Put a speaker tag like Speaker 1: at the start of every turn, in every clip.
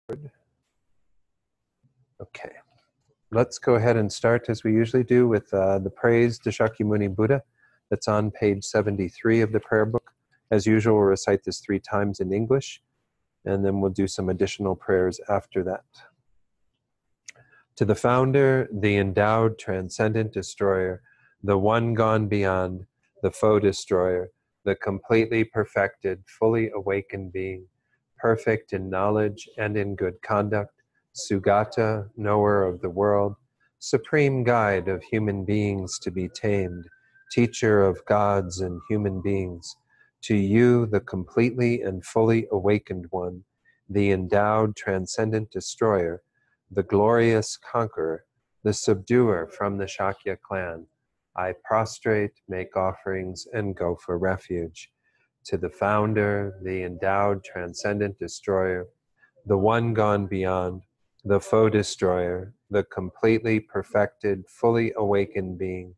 Speaker 1: Okay, let's go ahead and start as we usually do with the praise to Shakyamuni Buddha. That's on page 73 of the prayer book. As usual, we'll recite this 3 times in English, and then we'll do some additional prayers after that. To the founder, the endowed, transcendent destroyer, the one gone beyond, the foe destroyer, the completely perfected, fully awakened being, perfect in knowledge and in good conduct, Sugata, knower of the world, supreme guide of human beings to be tamed, teacher of gods and human beings, to you, the completely and fully awakened one, the endowed, transcendent destroyer, the glorious conqueror, the subduer from the Shakya clan, I prostrate, make offerings, and go for refuge. To the founder, the endowed, transcendent destroyer, the one gone beyond, the foe destroyer, the completely perfected, fully awakened being,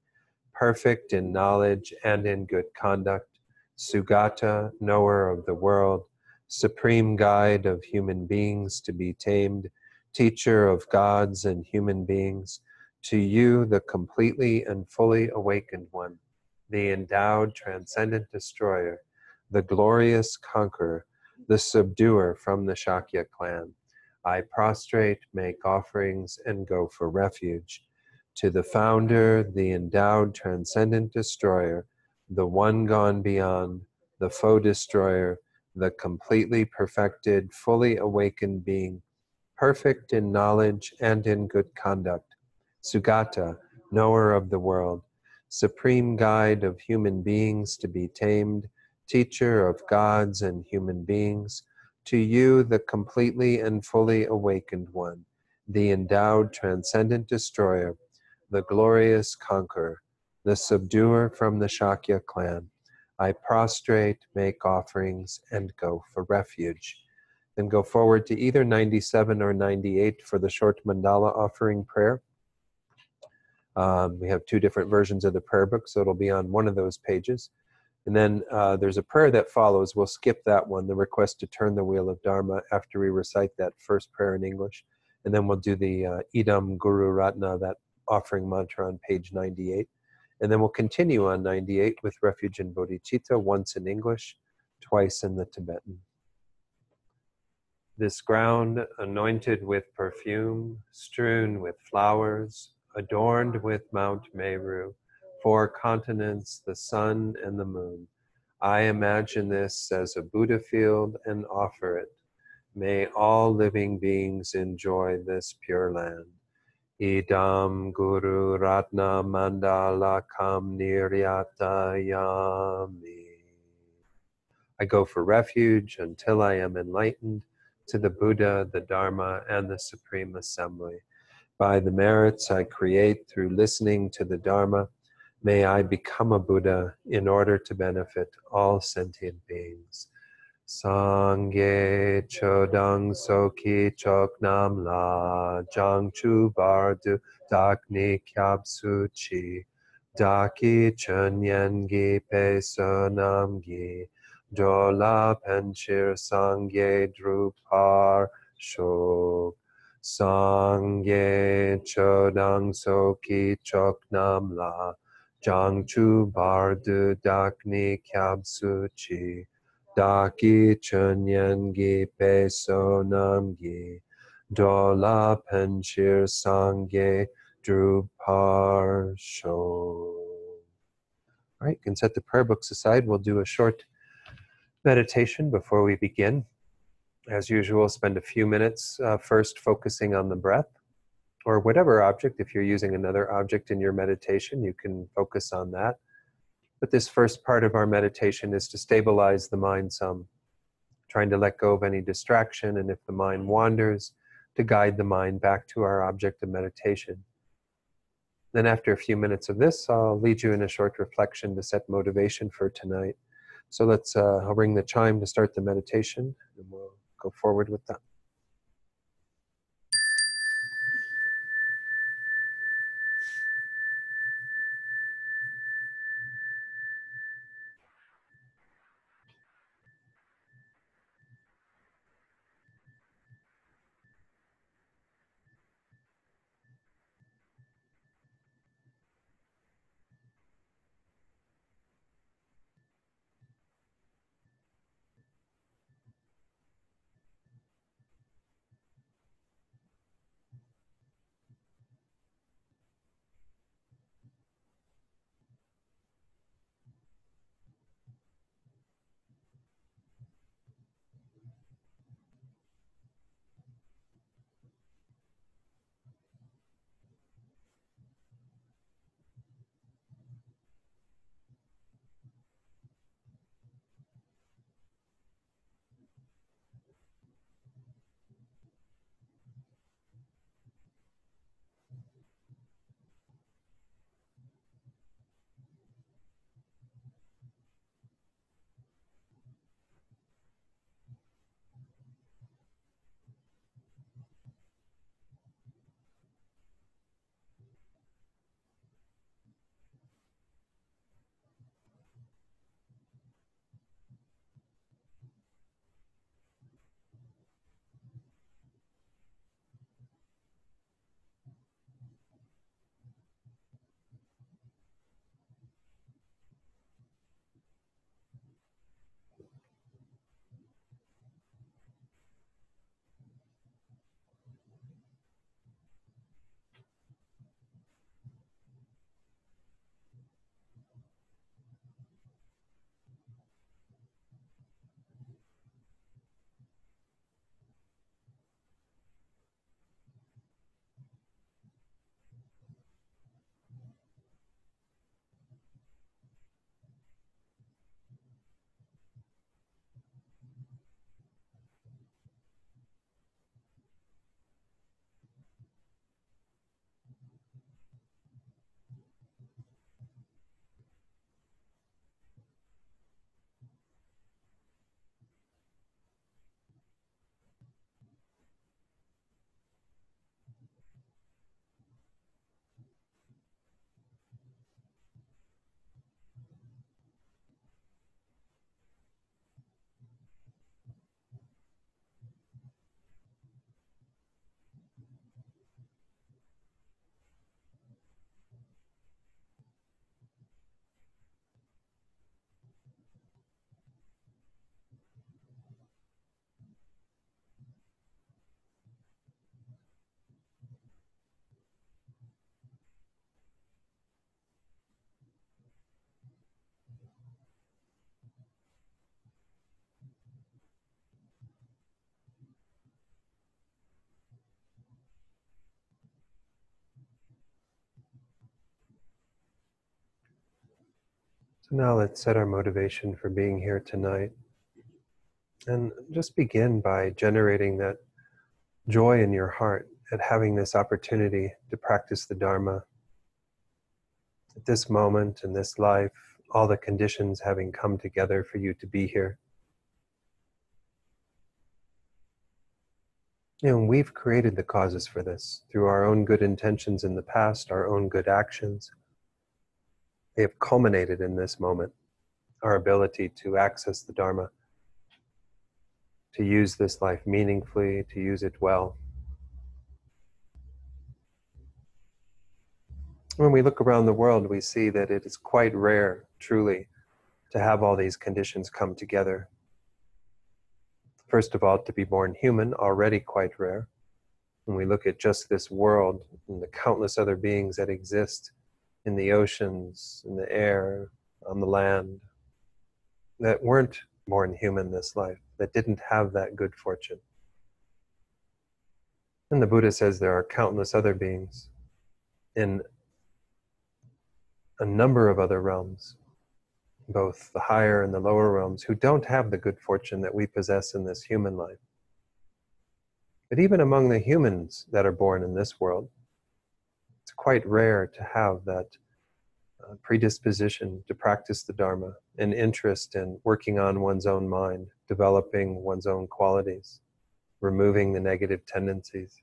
Speaker 1: perfect in knowledge and in good conduct, Sugata, knower of the world, supreme guide of human beings to be tamed, teacher of gods and human beings, to you, the completely and fully awakened one, the endowed, transcendent destroyer, the glorious conqueror, the subduer from the Shakya clan, I prostrate, make offerings, and go for refuge. To the founder, the endowed, transcendent destroyer, the one gone beyond, the foe destroyer, the completely perfected, fully awakened being, perfect in knowledge and in good conduct, Sugata, knower of the world, supreme guide of human beings to be tamed, teacher of gods and human beings, to you, the completely and fully awakened one, the endowed, transcendent destroyer, the glorious conqueror, the subduer from the Shakya clan, I prostrate, make offerings, and go for refuge. Then go forward to either 97 or 98 for the short mandala offering prayer. We have 2 different versions of the prayer book, so it'll be on one of those pages. And then there's a prayer that follows. We'll skip that one, the request to turn the wheel of Dharma, after we recite that first prayer in English. And then we'll do the Idam Guru Ratna, that offering mantra on page 98. And then we'll continue on 98 with Refuge in Bodhicitta, once in English, twice in the Tibetan. This ground anointed with perfume, strewn with flowers, adorned with Mount Meru, 4 continents, the sun and the moon. I imagine this as a Buddha field and offer it. May all living beings enjoy this pure land. Idam Guru Ratna Mandala Kam Niryata Yami. I go for refuge until I am enlightened to the Buddha, the Dharma, and the Supreme Assembly. By the merits I create through listening to the Dharma, may I become a Buddha in order to benefit all sentient beings. Sangye chodang soki choknam la jangchu bardu dakni kyabsu chi daki chunyengi pesonamgi Jola penchir sangye drupar shok Sangye chodang soki choknam la Jangchu bardu dakni kyabsu chi Daki chunyengi peso namgi Dola penchir sangye drupar sho. All right, you can set the prayer books aside. We'll do a short meditation before we begin. As usual, spend a few minutes first focusing on the breath, or whatever object. If you're using another object in your meditation, you can focus on that. But this first part of our meditation is to stabilize the mind some, trying to let go of any distraction, and if the mind wanders, to guide the mind back to our object of meditation. Then after a few minutes of this, I'll lead you in a short reflection to set motivation for tonight. So I'll ring the chime to start the meditation, and we'll go forward with that. So now let's set our motivation for being here tonight. And just begin by generating that joy in your heart at having this opportunity to practice the Dharma. At this moment, in this life, all the conditions having come together for you to be here. And we've created the causes for this through our own good intentions in the past, our own good actions. They have culminated in this moment, our ability to access the Dharma, to use this life meaningfully, to use it well. When we look around the world, we see that it is quite rare, truly, to have all these conditions come together. First of all, to be born human, already quite rare. When we look at just this world and the countless other beings that exist in the oceans, in the air, on the land, that weren't born human this life, that didn't have that good fortune. And the Buddha says there are countless other beings in a number of other realms, both the higher and the lower realms, who don't have the good fortune that we possess in this human life. But even among the humans that are born in this world, it's quite rare to have that predisposition to practice the Dharma, an interest in working on one's own mind, developing one's own qualities, removing the negative tendencies.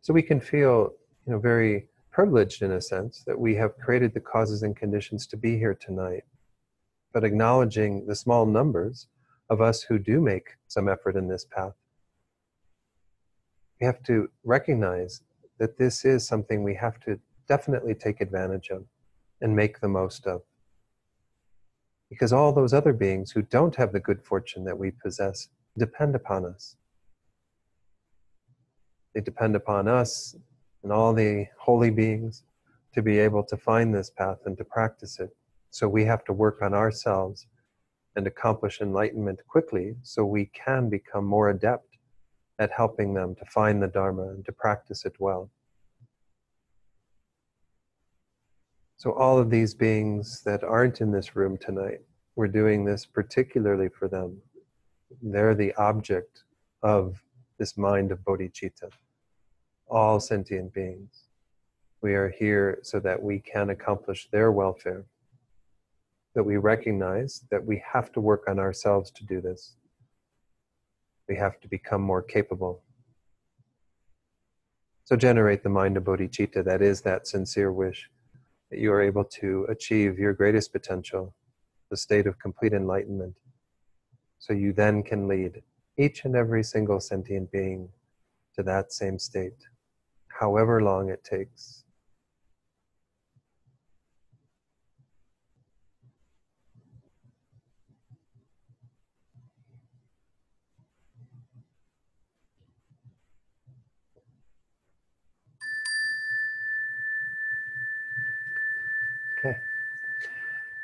Speaker 1: So we can feel, very privileged in a sense that we have created the causes and conditions to be here tonight, but acknowledging the small numbers of us who do make some effort in this path. We have to recognize that this is something we have to definitely take advantage of and make the most of. Because all those other beings who don't have the good fortune that we possess depend upon us. They depend upon us and all the holy beings to be able to find this path and to practice it. So we have to work on ourselves and accomplish enlightenment quickly so we can become more adept at helping them to find the Dharma and to practice it well. So all of these beings that aren't in this room tonight, we're doing this particularly for them. They're the object of this mind of bodhicitta. All sentient beings. We are here so that we can accomplish their welfare, that we recognize that we have to work on ourselves to do this. We have to become more capable. So generate the mind of bodhicitta, that is that sincere wish that you are able to achieve your greatest potential, the state of complete enlightenment, so you then can lead each and every single sentient being to that same state, however long it takes. Okay.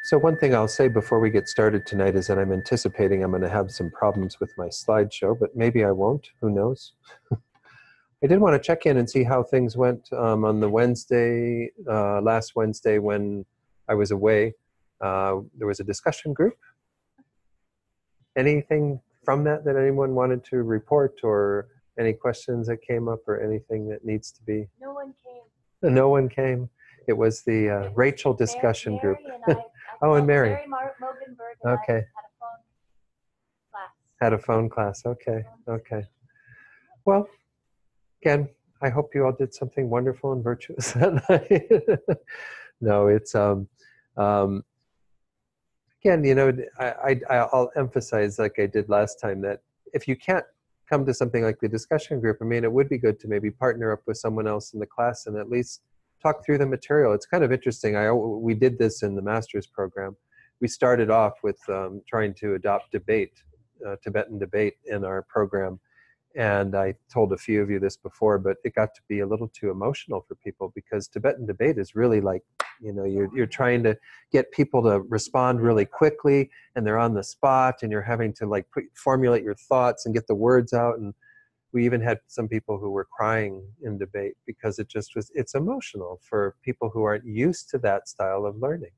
Speaker 1: So one thing I'll say before we get started tonight is that I'm anticipating I'm going to have some problems with my slideshow, but maybe I won't. Who knows? I did want to check in and see how things went on the Wednesday, last Wednesday when I was away. There was a discussion group. Anything from that anyone wanted to report, or any questions that came up, or anything that needs to be?
Speaker 2: No one came.
Speaker 1: No one came. It was the Rachel discussion
Speaker 2: Mary
Speaker 1: group.
Speaker 2: And I,
Speaker 1: Oh, and Mary.
Speaker 2: Mary Mogenberg and
Speaker 1: Okay.
Speaker 2: I had a phone class.
Speaker 1: Had a phone class. Okay. Okay. Well, again, I hope you all did something wonderful and virtuous that night. No, it's again, I'll emphasize, like I did last time, that if you can't come to something like the discussion group, I mean, it would be good to maybe partner up with someone else in the class and at least talk through the material. It's kind of interesting. We did this in the master's program. We started off with trying to adopt debate, Tibetan debate in our program. And I told a few of you this before, but it got to be a little too emotional for people, because Tibetan debate is really like, you're trying to get people to respond really quickly, and they're on the spot, and you're having to formulate your thoughts and get the words out. And we even had some people who were crying in debate because it's emotional for people who aren't used to that style of learning.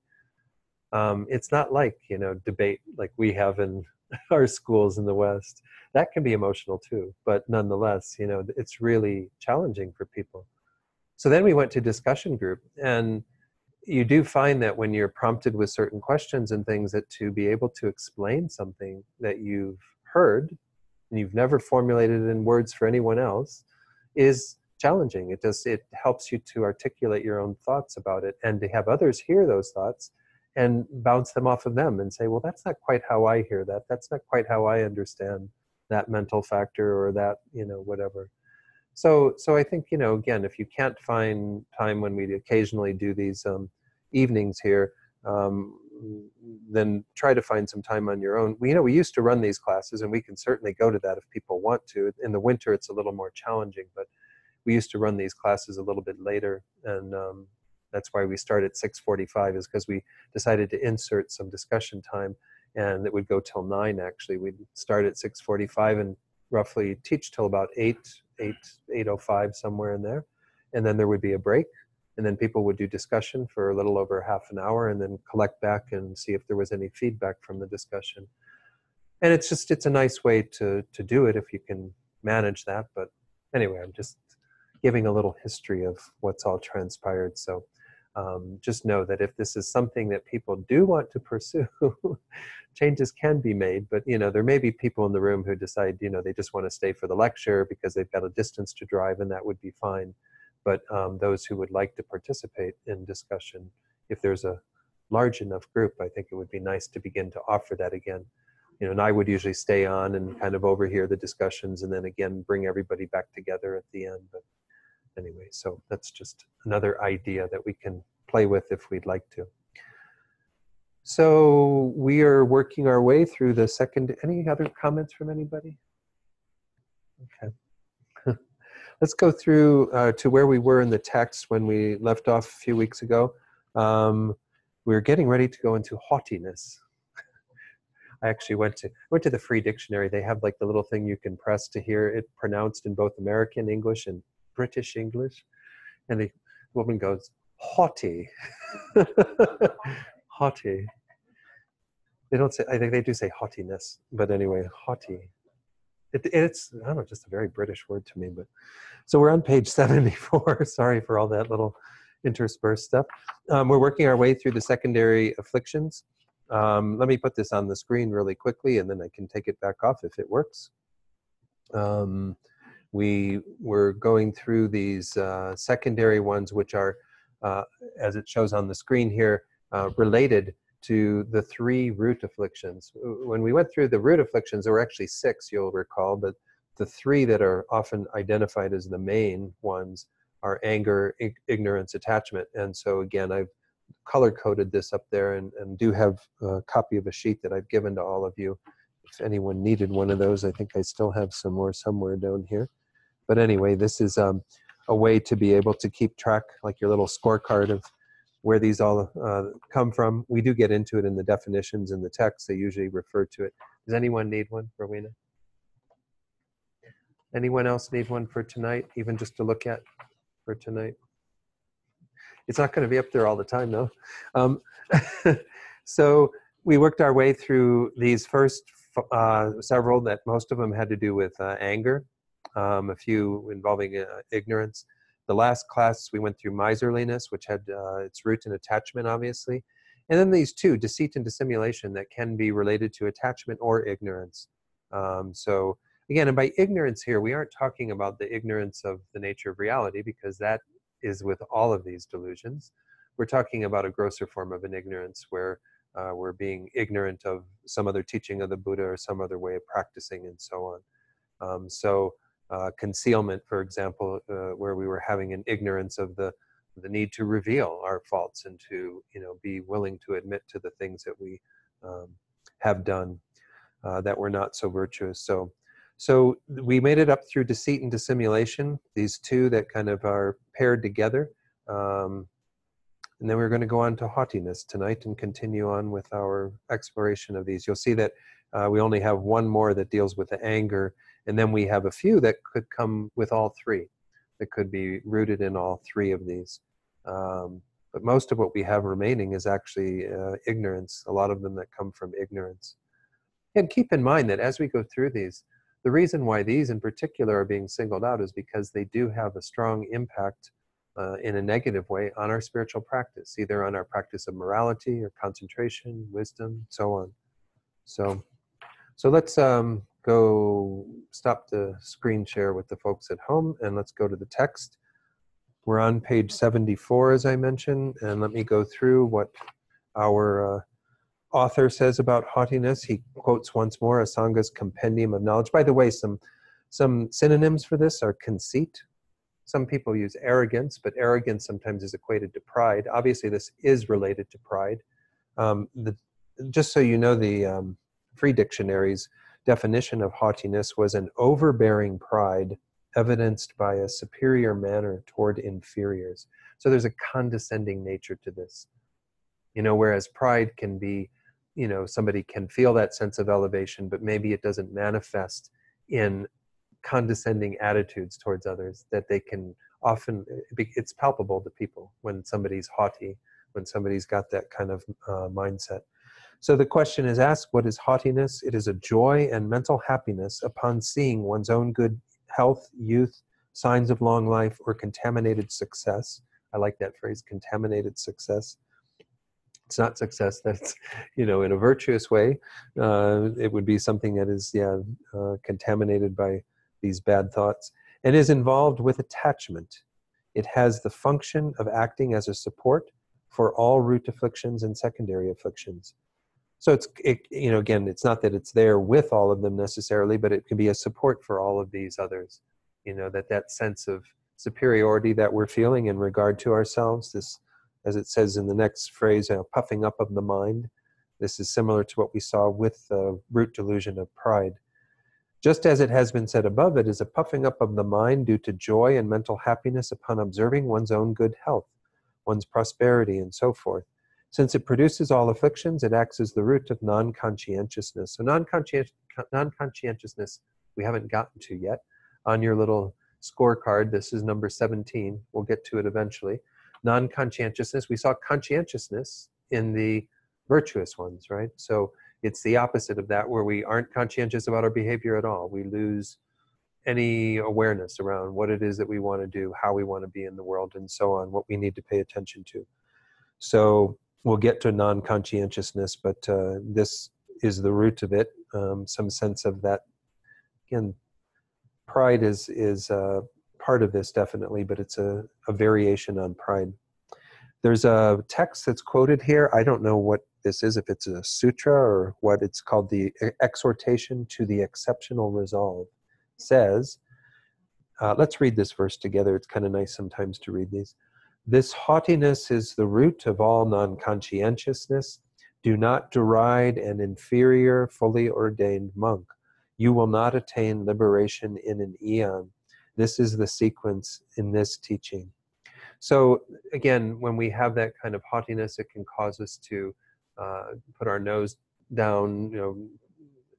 Speaker 1: It's not like, debate like we have in our schools in the West. That can be emotional too, but nonetheless, it's really challenging for people. So then we went to discussion group, and you do find that when you're prompted with certain questions and things, that to be able to explain something that you've heard and you've never formulated in words for anyone else is challenging. It helps you to articulate your own thoughts about it, and to have others hear those thoughts and bounce them off of them and say, well, that's not quite how I hear that. That's not quite how I understand that mental factor or that, whatever. So I think, again, if you can't find time when we occasionally do these evenings here, then try to find some time on your own. We used to run these classes, and we can certainly go to that if people want to. In the winter, it's a little more challenging, but we used to run these classes a little bit later, and that's why we start at 6:45, is because we decided to insert some discussion time, and it would go till 9, actually. We'd start at 6:45 and roughly teach till about 8:05, somewhere in there. And then there would be a break, and then people would do discussion for a little over half an hour, and then collect back and see if there was any feedback from the discussion. And it's a nice way to do it if you can manage that. But anyway, I'm just giving a little history of what's all transpired. So just know that if this is something that people do want to pursue, changes can be made. But there may be people in the room who decide they just want to stay for the lecture because they've got a distance to drive, and that would be fine. But those who would like to participate in discussion, if there's a large enough group, I think it would be nice to begin to offer that again. And I would usually stay on and kind of overhear the discussions, and then again bring everybody back together at the end. But anyway, so that's just another idea that we can play with if we'd like to. So we are working our way through the second. Any other comments from anybody? Okay. Let's go through to where we were in the text when we left off a few weeks ago. We're getting ready to go into haughtiness. I actually went to the Free Dictionary. They have like the little thing you can press to hear it pronounced in both American English and British English. And the woman goes, haughty. Haughty. They don't say, I think they do say haughtiness, but anyway, haughty. It's, I don't know, just a very British word to me. But so we're on page 74. Sorry for all that little interspersed stuff. We're working our way through the secondary afflictions. Let me put this on the screen really quickly, and then I can take it back off if it works. We were going through these secondary ones, which are, as it shows on the screen here, related to the 3 root afflictions. When we went through the root afflictions, there were actually 6, you'll recall, but the 3 that are often identified as the main ones are anger, ignorance, attachment. And so again, I've color-coded this up there, and do have a copy of a sheet that I've given to all of you. If anyone needed one of those, I think I still have some more somewhere down here. But anyway, this is a way to be able to keep track, like your little scorecard of where these all come from. We do get into it in the definitions in the text. They usually refer to it. Does anyone need one, Rowena? Anyone else need one for tonight, even just to look at for tonight? It's not going to be up there all the time, though. So we worked our way through these first several, that most of them had to do with anger, a few involving ignorance. The last class we went through miserliness, which had its root in attachment, obviously. And then these 2, deceit and dissimulation, that can be related to attachment or ignorance. So again, and by ignorance here, we aren't talking about the ignorance of the nature of reality, because that is with all of these delusions. We're talking about a grosser form of an ignorance where we're being ignorant of some other teaching of the Buddha or some other way of practicing, and so on. Concealment, for example, where we were having an ignorance of the need to reveal our faults and to be willing to admit to the things that we have done that were not so virtuous. So we made it up through deceit and dissimulation, these 2 that kind of are paired together. And then we're going to go on to haughtiness tonight and continue on with our exploration of these. You'll see that We only have one more that deals with the anger, and then we have a few that could come with all three, that could be rooted in all three of these. But most of what we have remaining is actually ignorance, a lot of them that come from ignorance. And keep in mind that as we go through these, the reason why these in particular are being singled out is because they do have a strong impact in a negative way on our spiritual practice, either on our practice of morality or concentration, wisdom, so on. So let's go stop the screen share with the folks at home, and let's go to the text. We're on page 74, as I mentioned, and let me go through what our author says about haughtiness. He quotes once more Asanga's Compendium of Knowledge. By the way, some synonyms for this are conceit. Some people use arrogance, but arrogance sometimes is equated to pride. Obviously, this is related to pride. Just so you know, the Free Dictionary's definition of haughtiness was an overbearing pride evidenced by a superior manner toward inferiors. So there's a condescending nature to this. Whereas pride can be, somebody can feel that sense of elevation, but maybe it doesn't manifest in condescending attitudes towards others, that they can often, it's palpable to people when somebody's haughty, when somebody's got that kind of mindset. So the question is asked, what is haughtiness? It is a joy and mental happiness upon seeing one's own good health, youth, signs of long life, or contaminated success. I like that phrase, contaminated success. It's not success that's, in a virtuous way. It would be something that is, contaminated by these bad thoughts, and is involved with attachment. It has the function of acting as a support for all root afflictions and secondary afflictions. So again, it's not that it's there with all of them necessarily, but it can be a support for all of these others. That sense of superiority that we're feeling in regard to ourselves, this, as it says in the next phrase, puffing up of the mind. This is similar to what we saw with the root delusion of pride. Just as it has been said above, it is a puffing up of the mind due to joy and mental happiness upon observing one's own good health, one's prosperity, and so forth. Since it produces all afflictions, it acts as the root of non-conscientiousness. So non-conscientiousness we haven't gotten to yet. On your little scorecard, this is number 17. We'll get to it eventually. Non-conscientiousness, we saw conscientiousness in the virtuous ones, right? So it's the opposite of that, where we aren't conscientious about our behavior at all. We lose any awareness around what it is that we want to do, how we want to be in the world, and so on, what we need to pay attention to. So we'll get to non-conscientiousness, but this is the root of it, some sense of that. Again, pride is part of this, definitely, but it's a variation on pride. There's a text that's quoted here. I don't know what this is, if it's a sutra or what. It's called the Exhortation to the Exceptional Resolve. It says, let's read this verse together. It's kind of nice sometimes to read these. This haughtiness is the root of all non-conscientiousness. Do not deride an inferior, fully ordained monk. You will not attain liberation in an eon. This is the sequence in this teaching. So again, when we have that kind of haughtiness, it can cause us to put our nose down,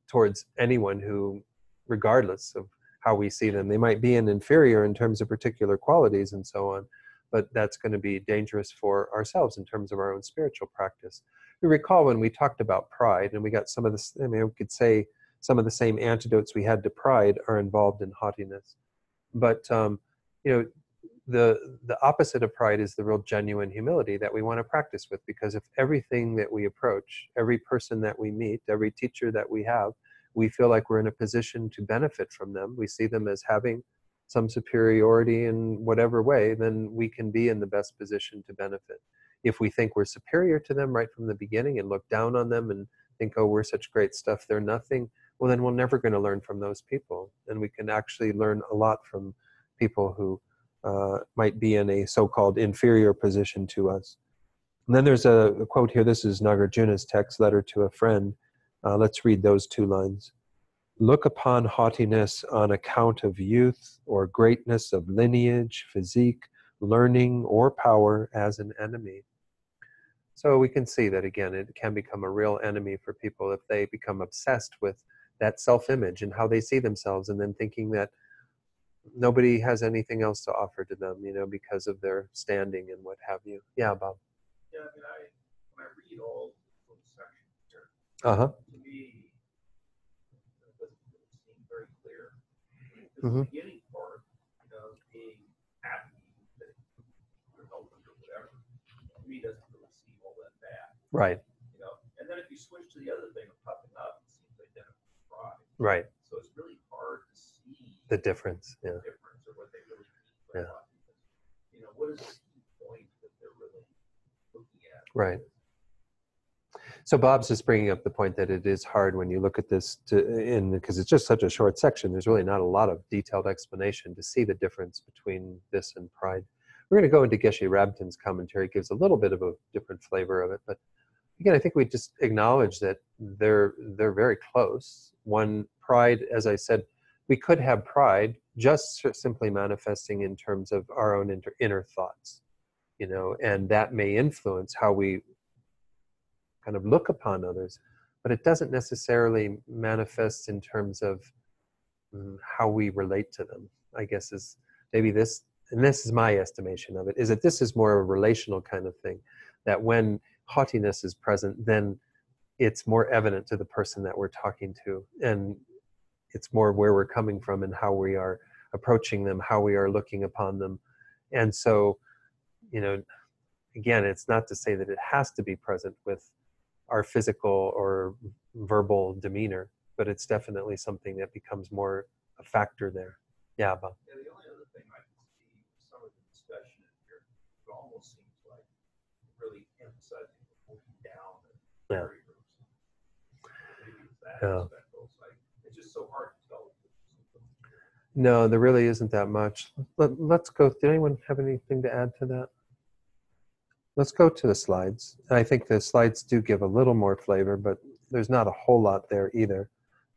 Speaker 1: towards anyone who, regardless of how we see them, they might be an inferior in terms of particular qualities and so on, but that's going to be dangerous for ourselves in terms of our own spiritual practice. We recall when we talked about pride, and we got some of this, we could say some of the same antidotes we had to pride are involved in haughtiness. But, the opposite of pride is the real genuine humility that we want to practice with, because if everything that we approach, every person that we meet, every teacher that we have, we feel like we're in a position to benefit from them, we see them as having some superiority in whatever way, then we can be in the best position to benefit. If we think we're superior to them right from the beginning and look down on them and think, oh, we're such great stuff, they're nothing, well, then we're never going to learn from those people. And we can actually learn a lot from people who might be in a so-called inferior position to us. And then there's a quote here. This is Nagarjuna's text, Letter to a Friend. Let's read those two lines. Look upon haughtiness on account of youth or greatness of lineage, physique, learning, or power as an enemy. So we can see that, again, it can become a real enemy for people if they become obsessed with that self-image and how they see themselves, and then thinking that nobody has anything else to offer to them, because of their standing and what have you. Yeah, Bob.
Speaker 3: Yeah, I mean, when I read all those sections here,
Speaker 1: Uh-huh.
Speaker 3: to me, it doesn't really seem very clear.
Speaker 1: Mhm.
Speaker 3: The beginning part, being happy that you're helping or whatever, to me doesn't really seem all that bad.
Speaker 1: Right.
Speaker 3: And then if you switch to the other thing of popping up, it seems identical to pride.
Speaker 1: Right.
Speaker 3: So it's really hard to see
Speaker 1: The difference.
Speaker 3: the
Speaker 1: Yeah.
Speaker 3: difference or what they really mean by
Speaker 1: Yeah.
Speaker 3: that. What is the key point that they're really looking at?
Speaker 1: Right. So Bob's just bringing up the point that it is hard when you look at this because it's just such a short section. There's really not a lot of detailed explanation to see the difference between this and pride. We're going to go into Geshe Rabtin's commentary. It gives a little bit of a different flavor of it, but again, I think we just acknowledge that they're very close. One, pride, as I said, we could have pride just simply manifesting in terms of our own inner thoughts, and that may influence how we kind of look upon others, but it doesn't necessarily manifest in terms of how we relate to them, I guess, is maybe this, and this is my estimation of it, is that this is more a relational kind of thing, that when haughtiness is present, then it's more evident to the person that we're talking to, and it's more where we're coming from and how we are approaching them, how we are looking upon them. And so, again, it's not to say that it has to be present with our physical or verbal demeanor, but it's definitely something that becomes more a factor there. Yeah, Bob.
Speaker 3: Yeah, the only other thing I can see some of the discussion in here, it almost seems like really emphasizing the pulling down of barriers. Maybe it's that aspect also. It's just so hard to tell.
Speaker 1: No, there really isn't that much. Let's go. Did anyone have anything to add to that? Let's go to the slides. I think the slides do give a little more flavor, but there's not a whole lot there either.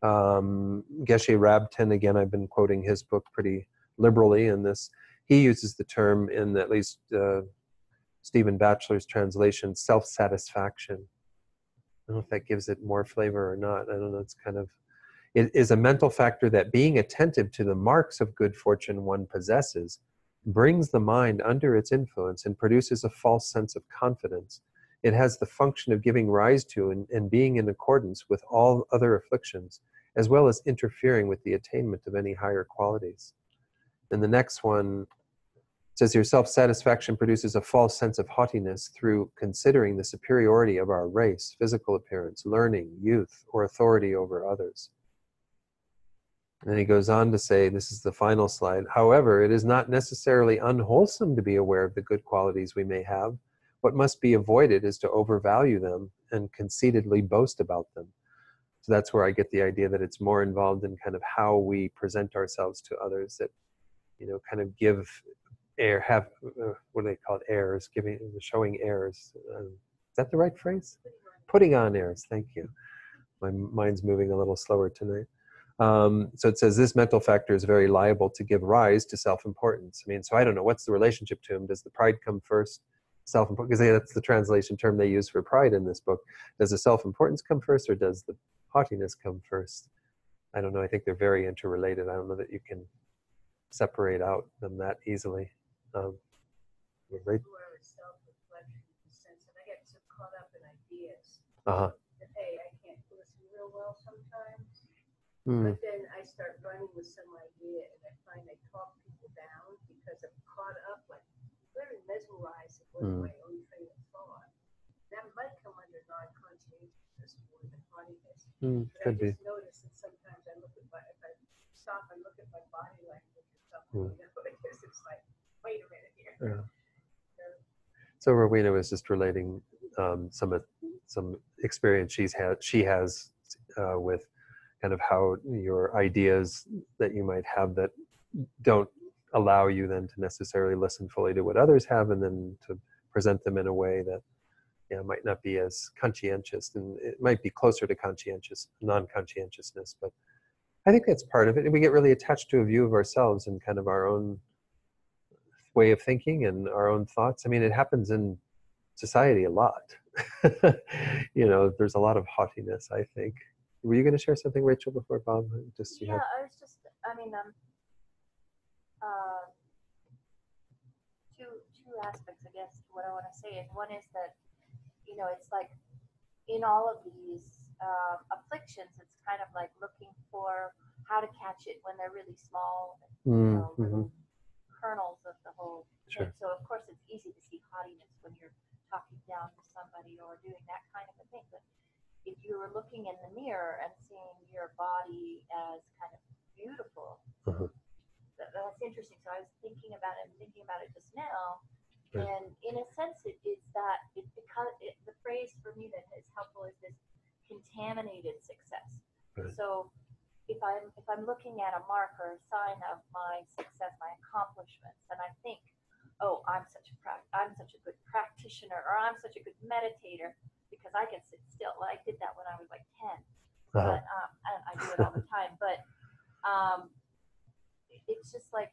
Speaker 1: Geshe Rabtin, again, I've been quoting his book pretty liberally in this. He uses the term in at least Stephen Batchelor's translation, self-satisfaction. I don't know if that gives it more flavor or not. I don't know. It's kind of, it is a mental factor that being attentive to the marks of good fortune one possesses brings the mind under its influence and produces a false sense of confidence. It has the function of giving rise to and being in accordance with all other afflictions, as well as interfering with the attainment of any higher qualities. And the next one says here, self-satisfaction produces a false sense of haughtiness through considering the superiority of our race, physical appearance, learning, youth, or authority over others. And then he goes on to say, this is the final slide, however, it is not necessarily unwholesome to be aware of the good qualities we may have. What must be avoided is to overvalue them and conceitedly boast about them. So that's where I get the idea that it's more involved in kind of how we present ourselves to others, that, kind of give air, have, what do they call it, airs, showing airs. Is that the right phrase? Putting on airs, thank you. My mind's moving a little slower tonight. So it says this mental factor is very liable to give rise to self-importance. I mean, so I don't know, what's the relationship to him? Does the pride come first? Self-importance, because that's the translation term they use for pride in this book. Does the self-importance come first, or does the haughtiness come first? I don't know. I think they're very interrelated. I don't know that you can separate out them that easily. Right?
Speaker 4: Self-reflection in the sense that I get so caught up in ideas.
Speaker 1: Uh-huh.
Speaker 4: That, hey, I can't listen real well sometimes.
Speaker 1: Mm.
Speaker 4: But then I start running with some idea, and I find I talk people down because I'm caught up, like very mesmerized with my own train of thought. That might come under non-conscientiousness more than haughtiness.
Speaker 1: Could be.
Speaker 4: I just notice that sometimes I look at if I stop and look at my body language or something, because it's like, wait a minute here.
Speaker 1: Yeah. So Rowena was just relating some experience she has with kind of how your ideas that you might have that don't allow you then to necessarily listen fully to what others have, and then to present them in a way that might not be as conscientious, and it might be closer to non-conscientiousness. But I think that's part of it. And we get really attached to a view of ourselves and kind of our own way of thinking and our own thoughts. I mean, it happens in society a lot. You know, there's a lot of haughtiness, I think. Were you going to share something, Rachel, before Bob? Just you
Speaker 2: Yeah,
Speaker 1: had,
Speaker 2: I was just, I mean, two aspects, I guess, to what I want to say. And one is that, you know, it's like in all of these afflictions, it's kind of like looking for how to catch it when they're really small, you know, little kernels of the whole
Speaker 1: Sure.
Speaker 2: thing. So of course it's easy to see haughtiness when you're talking down to somebody or doing that kind of a thing. But if you were looking in the mirror and seeing your body as kind of beautiful, that's interesting. So I was thinking about it just now.
Speaker 1: Right.
Speaker 2: And in a sense, the phrase for me that is helpful is this contaminated success.
Speaker 1: Right.
Speaker 2: So if I'm looking at a marker, a sign of my success, my accomplishments, and I think, oh, I'm such a good practitioner, or I'm such a good meditator because I can sit still. Well, I did that when I was like 10, but I do it all the time. But it's just like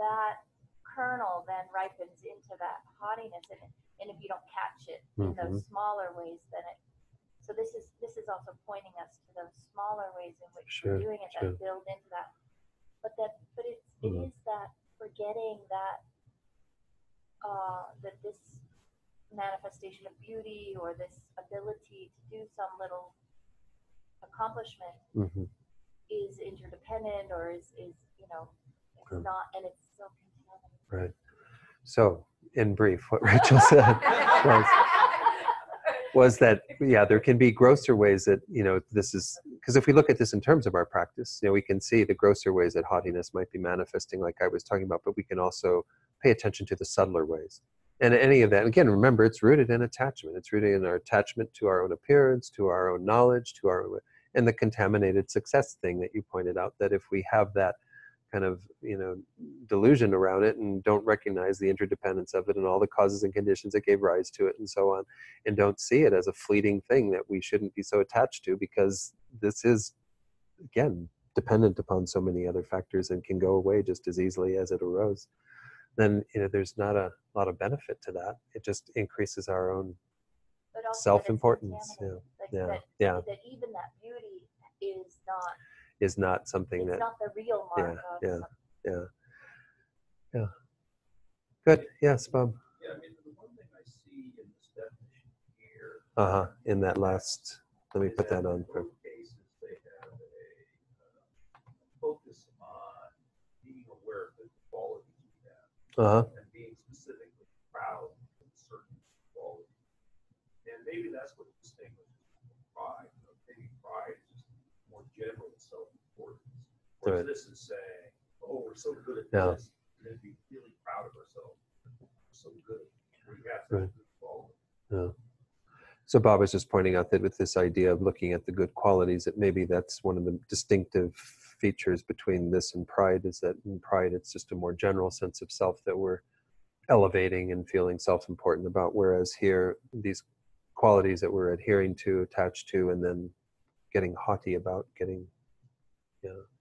Speaker 2: that kernel then ripens into that haughtiness, and if you don't catch it in those smaller ways, then it. So this is also pointing us to those smaller ways in which we're doing it that build into that. But it is that forgetting that that this manifestation of beauty or this ability to do some little accomplishment is interdependent, or is you know, it's not, and it's so contaminated.
Speaker 1: Right. So, in brief, what Rachel said was that, yeah, there can be grosser ways that, you know, this is, because if we look at this in terms of our practice, you know, we can see the grosser ways that haughtiness might be manifesting, like I was talking about, but we can also pay attention to the subtler ways. And any of that, again, remember, it's rooted in attachment. It's rooted in our attachment to our own appearance, to our own knowledge, to our own, and the contaminated success thing that you pointed out, that if we have that kind of, you know, delusion around it and don't recognize the interdependence of it and all the causes and conditions that gave rise to it and so on, and don't see it as a fleeting thing that we shouldn't be so attached to, because this is, again, dependent upon so many other factors and can go away just as easily as it arose, then, you know, there's not a lot of benefit to that. It just increases our own self-importance.
Speaker 2: That even that beauty is not something
Speaker 1: it's
Speaker 2: that not the real mark of
Speaker 1: yeah. Good. Yes, Bob.
Speaker 3: Yeah, I mean, the one thing I see in this definition here.
Speaker 1: In that last, let me put that on.
Speaker 3: In both cases, they have a focus on being aware of the qualities we have, and being specifically proud of certain qualities. And maybe that's what distinguishes from pride. You know, maybe pride is just more general self-importance. Whereas this is saying, oh, we're so good at this, we're going to be really proud of ourselves. We're so good. We have such good qualities.
Speaker 1: Yeah. So Bob was just pointing out that with this idea of looking at the good qualities, that maybe that's one of the distinctive features between this and pride, is that in pride it's just a more general sense of self that we're elevating and feeling self-important about, whereas here these qualities that we're adhering to, attached to, and then getting haughty about, getting,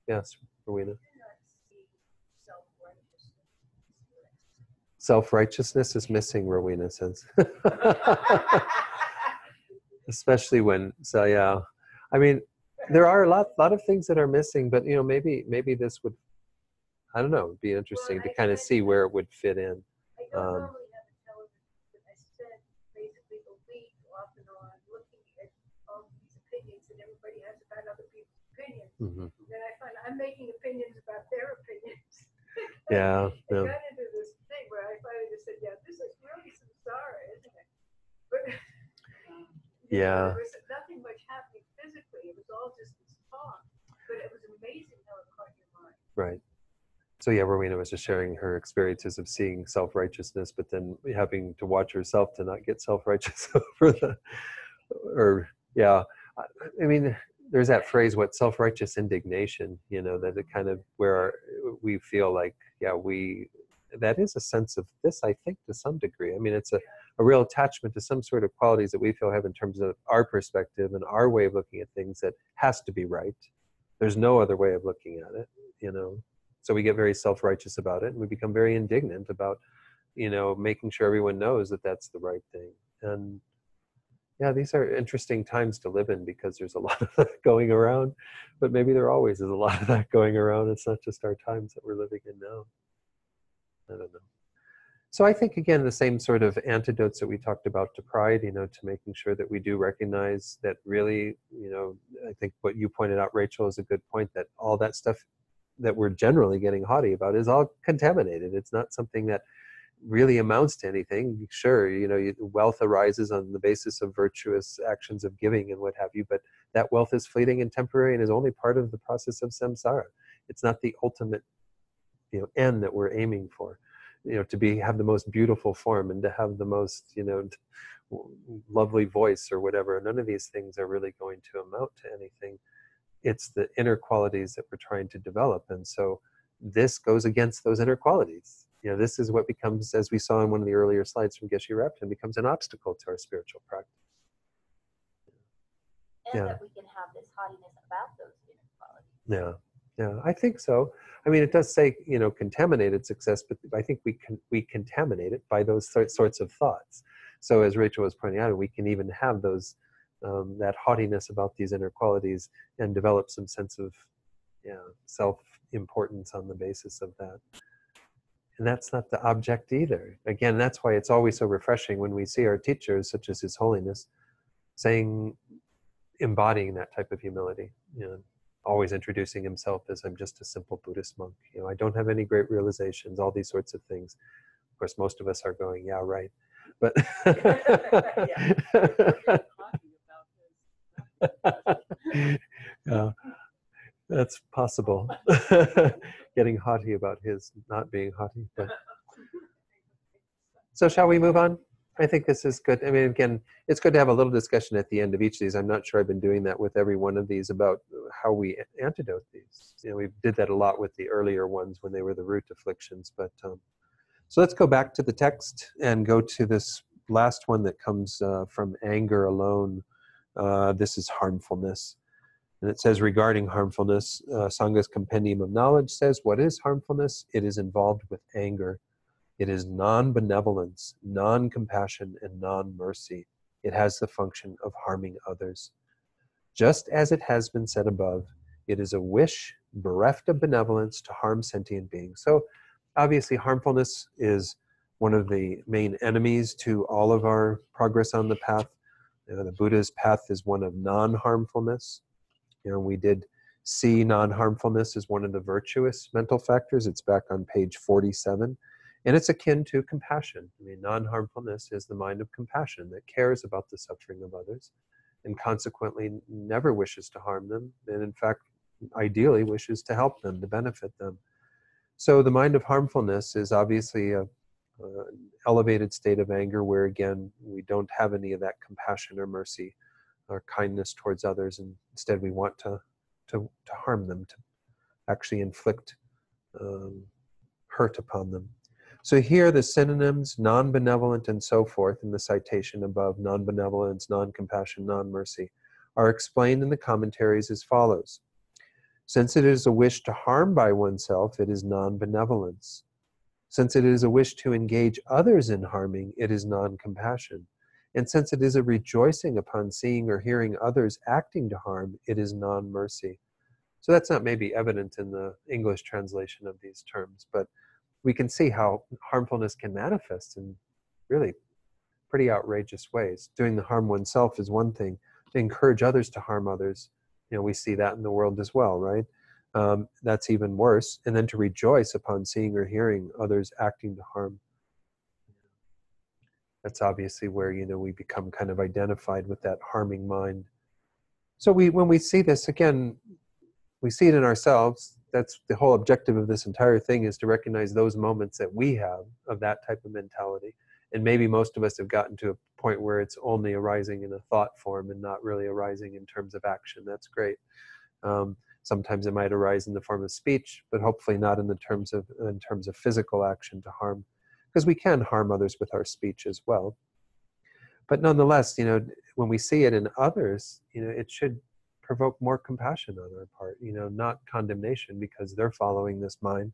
Speaker 1: yes, Rowena? Self-righteousness is missing, Rowena says. Especially when, so yeah, I mean, there are a lot of things that are missing, but, you know, maybe this would, I don't know, be interesting to kind of see where it would fit in.
Speaker 4: I don't normally have a television, but I spent basically a week off and on looking at all these opinions that everybody has about other people's opinions. And then I find I'm making opinions about their opinions.
Speaker 1: Yeah.
Speaker 4: I got into this thing where I finally just said, yeah, this is really samsara, isn't it? But
Speaker 1: yeah.
Speaker 4: there was nothing much happening physically. It was all just this talk. But it was amazing how it caught your mind.
Speaker 1: Right. So yeah, Rowena was just sharing her experiences of seeing self-righteousness, but then having to watch herself to not get self-righteous over I mean, there's that phrase, what, self-righteous indignation, you know, that it kind of, where we feel like, that is a sense of this, I think, to some degree. I mean, it's a real attachment to some sort of qualities that we feel have in terms of our perspective and our way of looking at things that has to be right. There's no other way of looking at it, you know. So we get very self-righteous about it, and we become very indignant about making sure everyone knows that that's the right thing. And yeah, these are interesting times to live in because there's a lot of that going around, but maybe there always is a lot of that going around. It's not just our times that we're living in now. I don't know. So I think, again, the same sort of antidotes that we talked about to pride, to making sure that we do recognize that really, I think what you pointed out, Rachel, is a good point, that all that stuff that we're generally getting haughty about is all contaminated. It's not something that really amounts to anything. Sure, wealth arises on the basis of virtuous actions of giving and what have you, but that wealth is fleeting and temporary and is only part of the process of samsara. It's not the ultimate, end that we're aiming for. To have the most beautiful form and to have the most, lovely voice or whatever. None of these things are really going to amount to anything. It's the inner qualities that we're trying to develop. And so this goes against those inner qualities. This is what becomes, as we saw in one of the earlier slides from Geshe Rabten, becomes an obstacle to our spiritual practice.
Speaker 2: And that we can have this haughtiness about those inner qualities.
Speaker 1: Yeah, I think so. I mean, it does say, contaminated success, but I think we contaminate it by those sorts of thoughts. So as Rachel was pointing out, we can even have those, that haughtiness about these inner qualities and develop some sense of, self-importance on the basis of that. And that's not the object either. Again, that's why it's always so refreshing when we see our teachers, such as His Holiness, embodying that type of humility. Always introducing himself as, I'm just a simple Buddhist monk. I don't have any great realizations, all these sorts of things. Of course, most of us are going, yeah, right. But yeah, that's possible. Getting haughty about his not being haughty. But so shall we move on? I think this is good. I mean, again, it's good to have a little discussion at the end of each of these. I'm not sure I've been doing that with every one of these about how we antidote these. We did that a lot with the earlier ones when they were the root afflictions. But so let's go back to the text and go to this last one that comes from anger alone. This is harmfulness. And it says, regarding harmfulness, Sangha's Compendium of Knowledge says, what is harmfulness? It is involved with anger. It is non-benevolence, non-compassion, and non-mercy. It has the function of harming others. Just as it has been said above, it is a wish bereft of benevolence to harm sentient beings. So obviously harmfulness is one of the main enemies to all of our progress on the path. The Buddha's path is one of non-harmfulness. We did see non-harmfulness as one of the virtuous mental factors. It's back on page 47. And it's akin to compassion. I mean, non-harmfulness is the mind of compassion that cares about the suffering of others and consequently never wishes to harm them, and in fact, ideally wishes to help them, to benefit them. So the mind of harmfulness is obviously an elevated state of anger where, again, we don't have any of that compassion or mercy or kindness towards others, and instead we want to harm them, to actually inflict hurt upon them. So here the synonyms, non-benevolent and so forth, in the citation above, non-benevolence, non-compassion, non-mercy, are explained in the commentaries as follows. Since it is a wish to harm by oneself, it is non-benevolence. Since it is a wish to engage others in harming, it is non-compassion. And since it is a rejoicing upon seeing or hearing others acting to harm, it is non-mercy. So that's not maybe evident in the English translation of these terms, but we can see how harmfulness can manifest in really pretty outrageous ways. Doing the harm oneself is one thing. To encourage others to harm others, we see that in the world as well, right? That's even worse. And then to rejoice upon seeing or hearing others acting to harm. That's obviously where, we become kind of identified with that harming mind. So when we see this, again, we see it in ourselves. That's the whole objective of this entire thing, is to recognize those moments that we have of that type of mentality. And maybe most of us have gotten to a point where it's only arising in a thought form and not really arising in terms of action. That's great. Sometimes it might arise in the form of speech, but hopefully not in terms of physical action to harm, because we can harm others with our speech as well. But nonetheless, when we see it in others, it should provoke more compassion on our part, not condemnation because they're following this mind,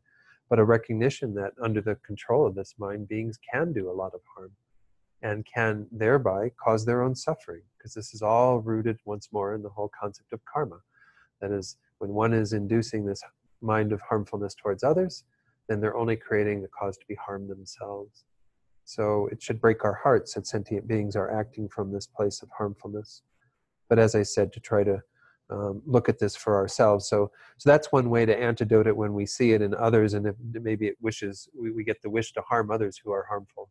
Speaker 1: but a recognition that under the control of this mind, beings can do a lot of harm and can thereby cause their own suffering, because this is all rooted once more in the whole concept of karma. That is, when one is inducing this mind of harmfulness towards others, then they're only creating the cause to be harmed themselves. So it should break our hearts that sentient beings are acting from this place of harmfulness. But as I said, to try to look at this for ourselves. So that's one way to antidote it when we see it in others, and if maybe it wishes, we get the wish to harm others who are harmful.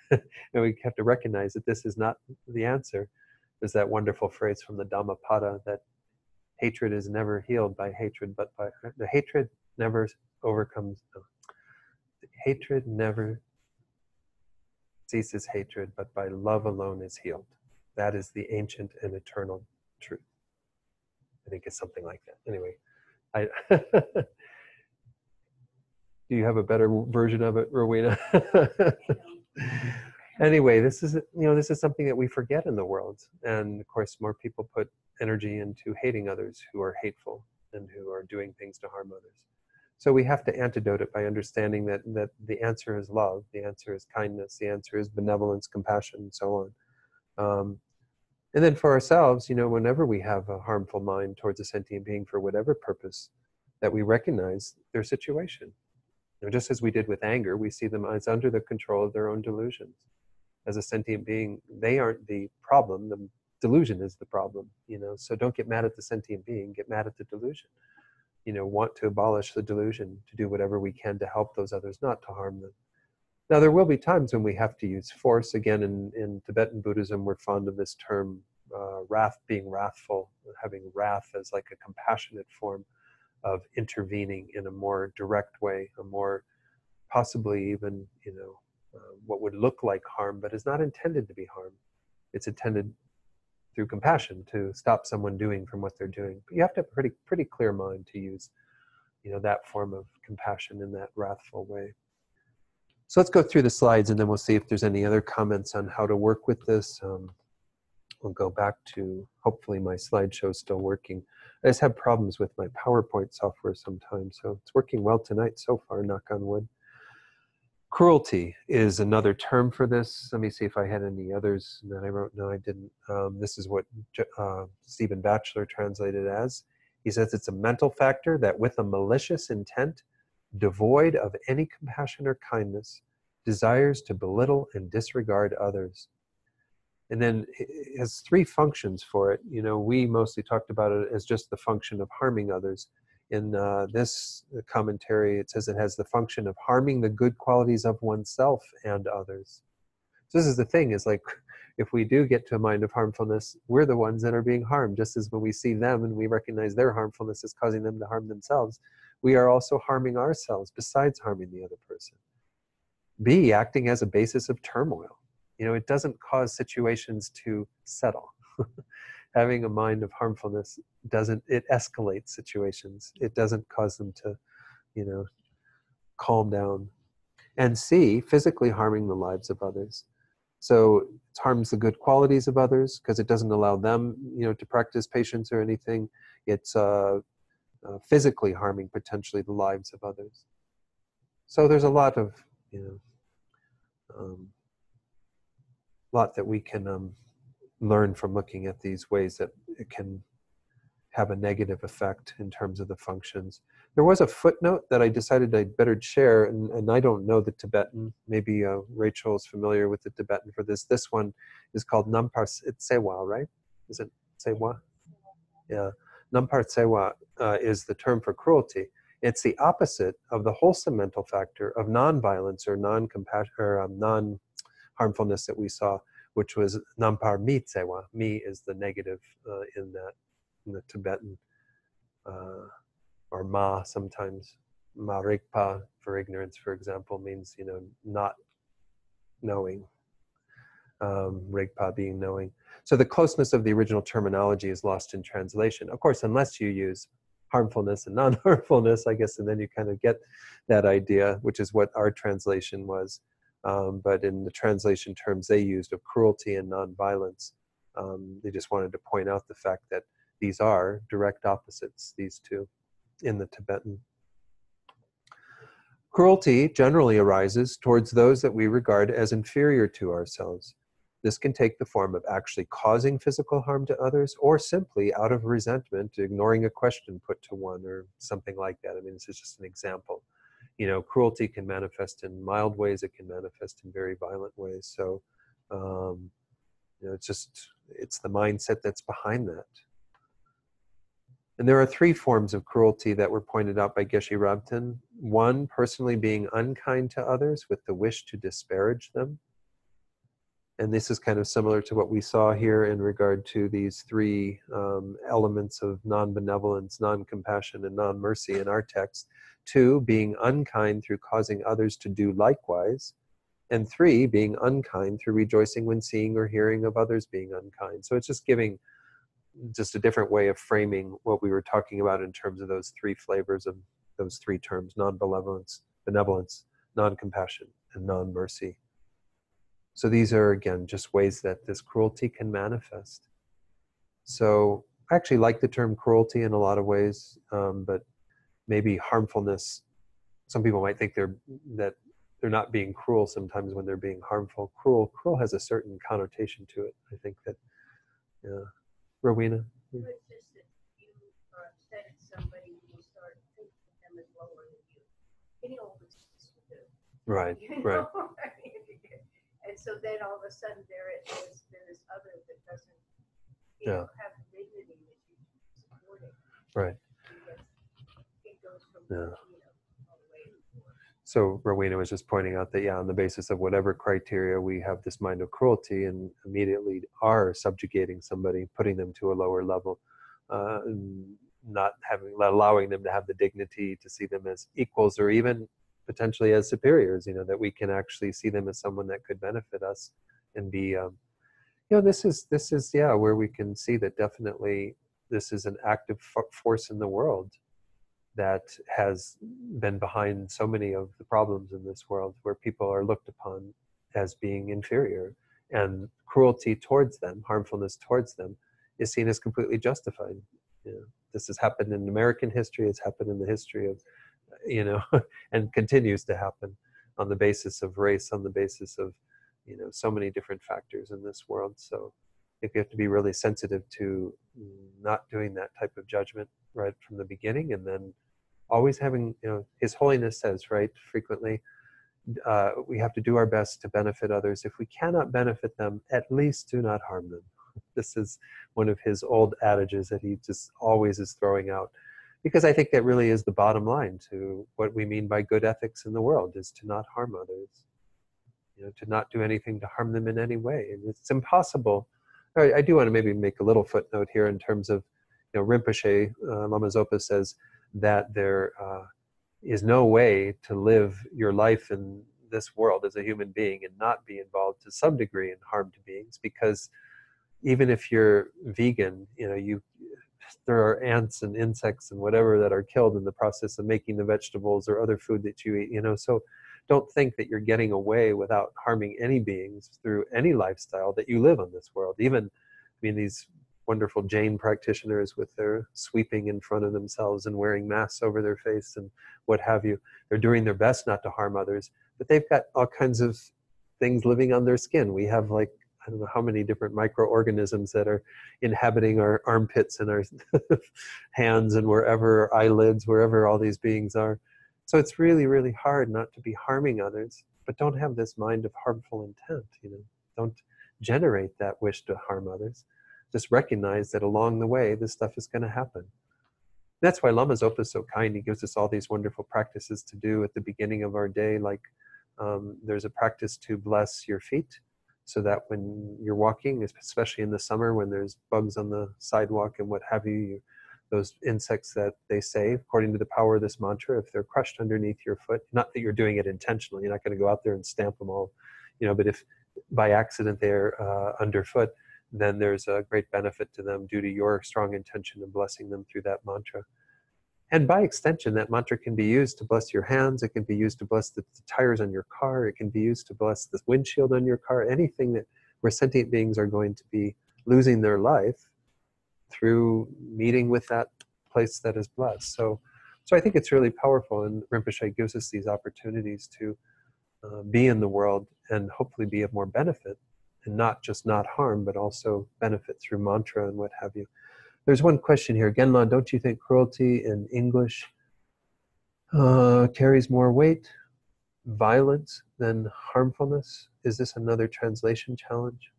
Speaker 1: And we have to recognize that this is not the answer. There's that wonderful phrase from the Dhammapada that hatred is never healed by hatred, but by the hatred never overcomes. Hatred never ceases hatred, but by love alone is healed. That is the ancient and eternal truth. I think it's something like that. Anyway, do you have a better version of it, Rowena? Anyway, this is something that we forget in the world, and of course, more people put energy into hating others who are hateful and who are doing things to harm others. So we have to antidote it by understanding that the answer is love, the answer is kindness, the answer is benevolence, compassion, and so on. And then for ourselves, whenever we have a harmful mind towards a sentient being for whatever purpose, that we recognize their situation. Just as we did with anger, we see them as under the control of their own delusions. As a sentient being, they aren't the problem, the delusion is the problem, So don't get mad at the sentient being, get mad at the delusion. Want to abolish the delusion, to do whatever we can to help those others, not to harm them. Now, there will be times when we have to use force. Again, in Tibetan Buddhism, we're fond of this term, wrath, being wrathful, having wrath as like a compassionate form of intervening in a more direct way, a more possibly even, what would look like harm, but is not intended to be harm. It's intended through compassion to stop someone doing from what they're doing. But you have to have a pretty clear mind to use, that form of compassion in that wrathful way. So let's go through the slides, and then we'll see if there's any other comments on how to work with this. We'll go back to, hopefully my slideshow is still working. I just have problems with my PowerPoint software sometimes, so it's working well tonight so far, knock on wood. Cruelty is another term for this. Let me see if I had any others that I wrote. No, I didn't. This is what Stephen Batchelor translated as. He says it's a mental factor that with a malicious intent, devoid of any compassion or kindness, desires to belittle and disregard others. And then it has three functions for it. We mostly talked about it as just the function of harming others. In this commentary, it says it has the function of harming the good qualities of oneself and others. So this is the thing, is like, if we do get to a mind of harmfulness, we're the ones that are being harmed. Just as when we see them and we recognize their harmfulness is causing them to harm themselves, we are also harming ourselves besides harming the other person. B, acting as a basis of turmoil. It doesn't cause situations to settle. Having a mind of harmfulness it escalates situations. It doesn't cause them to, calm down. And C, physically harming the lives of others. So it harms the good qualities of others because it doesn't allow them, to practice patience or anything. It's physically harming potentially the lives of others. So there's a lot of, lot that we can learn from looking at these ways that it can have a negative effect in terms of the functions. There was a footnote that I decided I'd better share, and I don't know the Tibetan. Maybe Rachel is familiar with the Tibetan for this. This one is called Nampar Tsewa, right? Is it Tsewa? Yeah. Nampar Tsewa is the term for cruelty. It's the opposite of the wholesome mental factor of non-violence or non-compassion or non-harmfulness that we saw, which was Nampar Mi Tsewa. Mi is the negative in the Tibetan, or Ma sometimes. Ma Rigpa for ignorance, for example, means not knowing. Rigpa being knowing. So the closeness of the original terminology is lost in translation. Of course, unless you use harmfulness and non-harmfulness, I guess, and then you kind of get that idea, which is what our translation was. But in the translation terms they used of cruelty and non-violence, they just wanted to point out the fact that these are direct opposites, these two, in the Tibetan. Cruelty generally arises towards those that we regard as inferior to ourselves. This can take the form of actually causing physical harm to others, or simply out of resentment, ignoring a question put to one or something like that. I mean, this is just an example. You know, cruelty can manifest in mild ways, it can manifest in very violent ways. So, you know, it's the mindset that's behind that. And there are 3 forms of cruelty that were pointed out by Geshe Rabten. 1, personally being unkind to others with the wish to disparage them. And this is kind of similar to what we saw here in regard to these 3 elements of non-benevolence, non-compassion, and non-mercy in our text. 2, being unkind through causing others to do likewise. And 3, being unkind through rejoicing when seeing or hearing of others being unkind. So it's just giving just a different way of framing what we were talking about in terms of those 3 flavors of those 3 terms: non-benevolence, benevolence, non-compassion, and non-mercy. So these are, again, just ways that this cruelty can manifest. So I actually like the term cruelty in a lot of ways, but maybe harmfulness, some people might think that they're not being cruel sometimes when they're being harmful. Cruel has a certain connotation to it. I think that, yeah. Rowena?
Speaker 4: It's just that you are upset at somebody, you start thinking of them as lower than you. Any old business will do.
Speaker 1: Right,
Speaker 4: You know?
Speaker 1: right.
Speaker 4: And so then all of a sudden there is other that doesn't have the dignity that you supporting.
Speaker 1: Right.
Speaker 4: It goes from
Speaker 1: Yeah.
Speaker 4: all the way to the floor.
Speaker 1: So Rowena was just pointing out that, on the basis of whatever criteria, we have this mind of cruelty and immediately are subjugating somebody, putting them to a lower level, not allowing them to have the dignity to see them as equals or even potentially as superiors, that we can actually see them as someone that could benefit us and be, this is where we can see that definitely this is an active force in the world that has been behind so many of the problems in this world, where people are looked upon as being inferior, and cruelty towards them, harmfulness towards them, is seen as completely justified. This has happened in American history, it's happened in the history of, and continues to happen on the basis of race, on the basis of, so many different factors in this world. So I think we have to be really sensitive to not doing that type of judgment right from the beginning, and then always having, His Holiness says, right, frequently, we have to do our best to benefit others. If we cannot benefit them, at least do not harm them. This is one of his old adages that he just always is throwing out, because I think that really is the bottom line to what we mean by good ethics in the world, is to not harm others, to not do anything to harm them in any way. And it's impossible. I do want to maybe make a little footnote here in terms of, Rinpoche, Lama Zopa says that there is no way to live your life in this world as a human being and not be involved to some degree in harm to beings, because even if you're vegan, there are ants and insects and whatever that are killed in the process of making the vegetables or other food that you eat, so don't think that you're getting away without harming any beings through any lifestyle that you live on this world. Even, these wonderful Jain practitioners with their sweeping in front of themselves and wearing masks over their face and what have you, they're doing their best not to harm others, but they've got all kinds of things living on their skin. We have I don't know how many different microorganisms that are inhabiting our armpits and our hands and wherever, our eyelids, wherever all these beings are. So it's really, really hard not to be harming others, but don't have this mind of harmful intent, Don't generate that wish to harm others. Just recognize that along the way, this stuff is going to happen. That's why Lama Zopa is so kind. He gives us all these wonderful practices to do at the beginning of our day. Like there's a practice to bless your feet, so that when you're walking, especially in the summer when there's bugs on the sidewalk and what have you, those insects that they say, according to the power of this mantra, if they're crushed underneath your foot, not that you're doing it intentionally, you're not going to go out there and stamp them all, but if by accident they're underfoot, then there's a great benefit to them due to your strong intention of blessing them through that mantra. And by extension, that mantra can be used to bless your hands, it can be used to bless the tires on your car, it can be used to bless the windshield on your car, anything that where sentient beings are going to be losing their life through meeting with that place that is blessed. So So I think it's really powerful, and Rinpoche gives us these opportunities to be in the world and hopefully be of more benefit, and not just not harm, but also benefit through mantra and what have you. There's one question here. Genlan, don't you think cruelty in English carries more weight, violence, than harmfulness? Is this another translation challenge?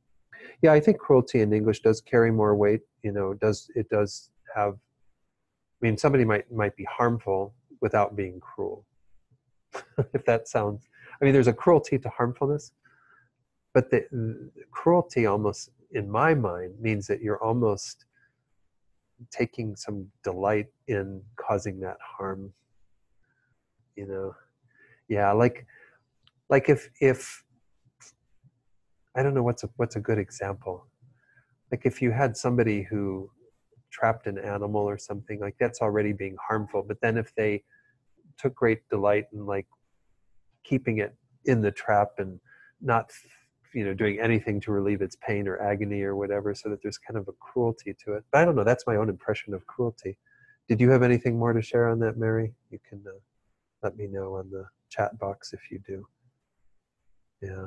Speaker 1: Yeah, I think cruelty in English does carry more weight. You know, it does have, I mean, somebody might be harmful without being cruel. If that sounds, I mean, there's a cruelty to harmfulness, but the cruelty almost, in my mind, means that you're almost taking some delight in causing that harm. You know, yeah, like if I don't know what's a good example. Like if you had somebody who trapped an animal or something, like that's already being harmful. But then if they took great delight in like keeping it in the trap and not, you know, doing anything to relieve its pain or agony or whatever, so that there's kind of a cruelty to it. But I don't know, that's my own impression of cruelty. Did you have anything more to share on that, Mary? You can let me know on the chat box if you do. Yeah.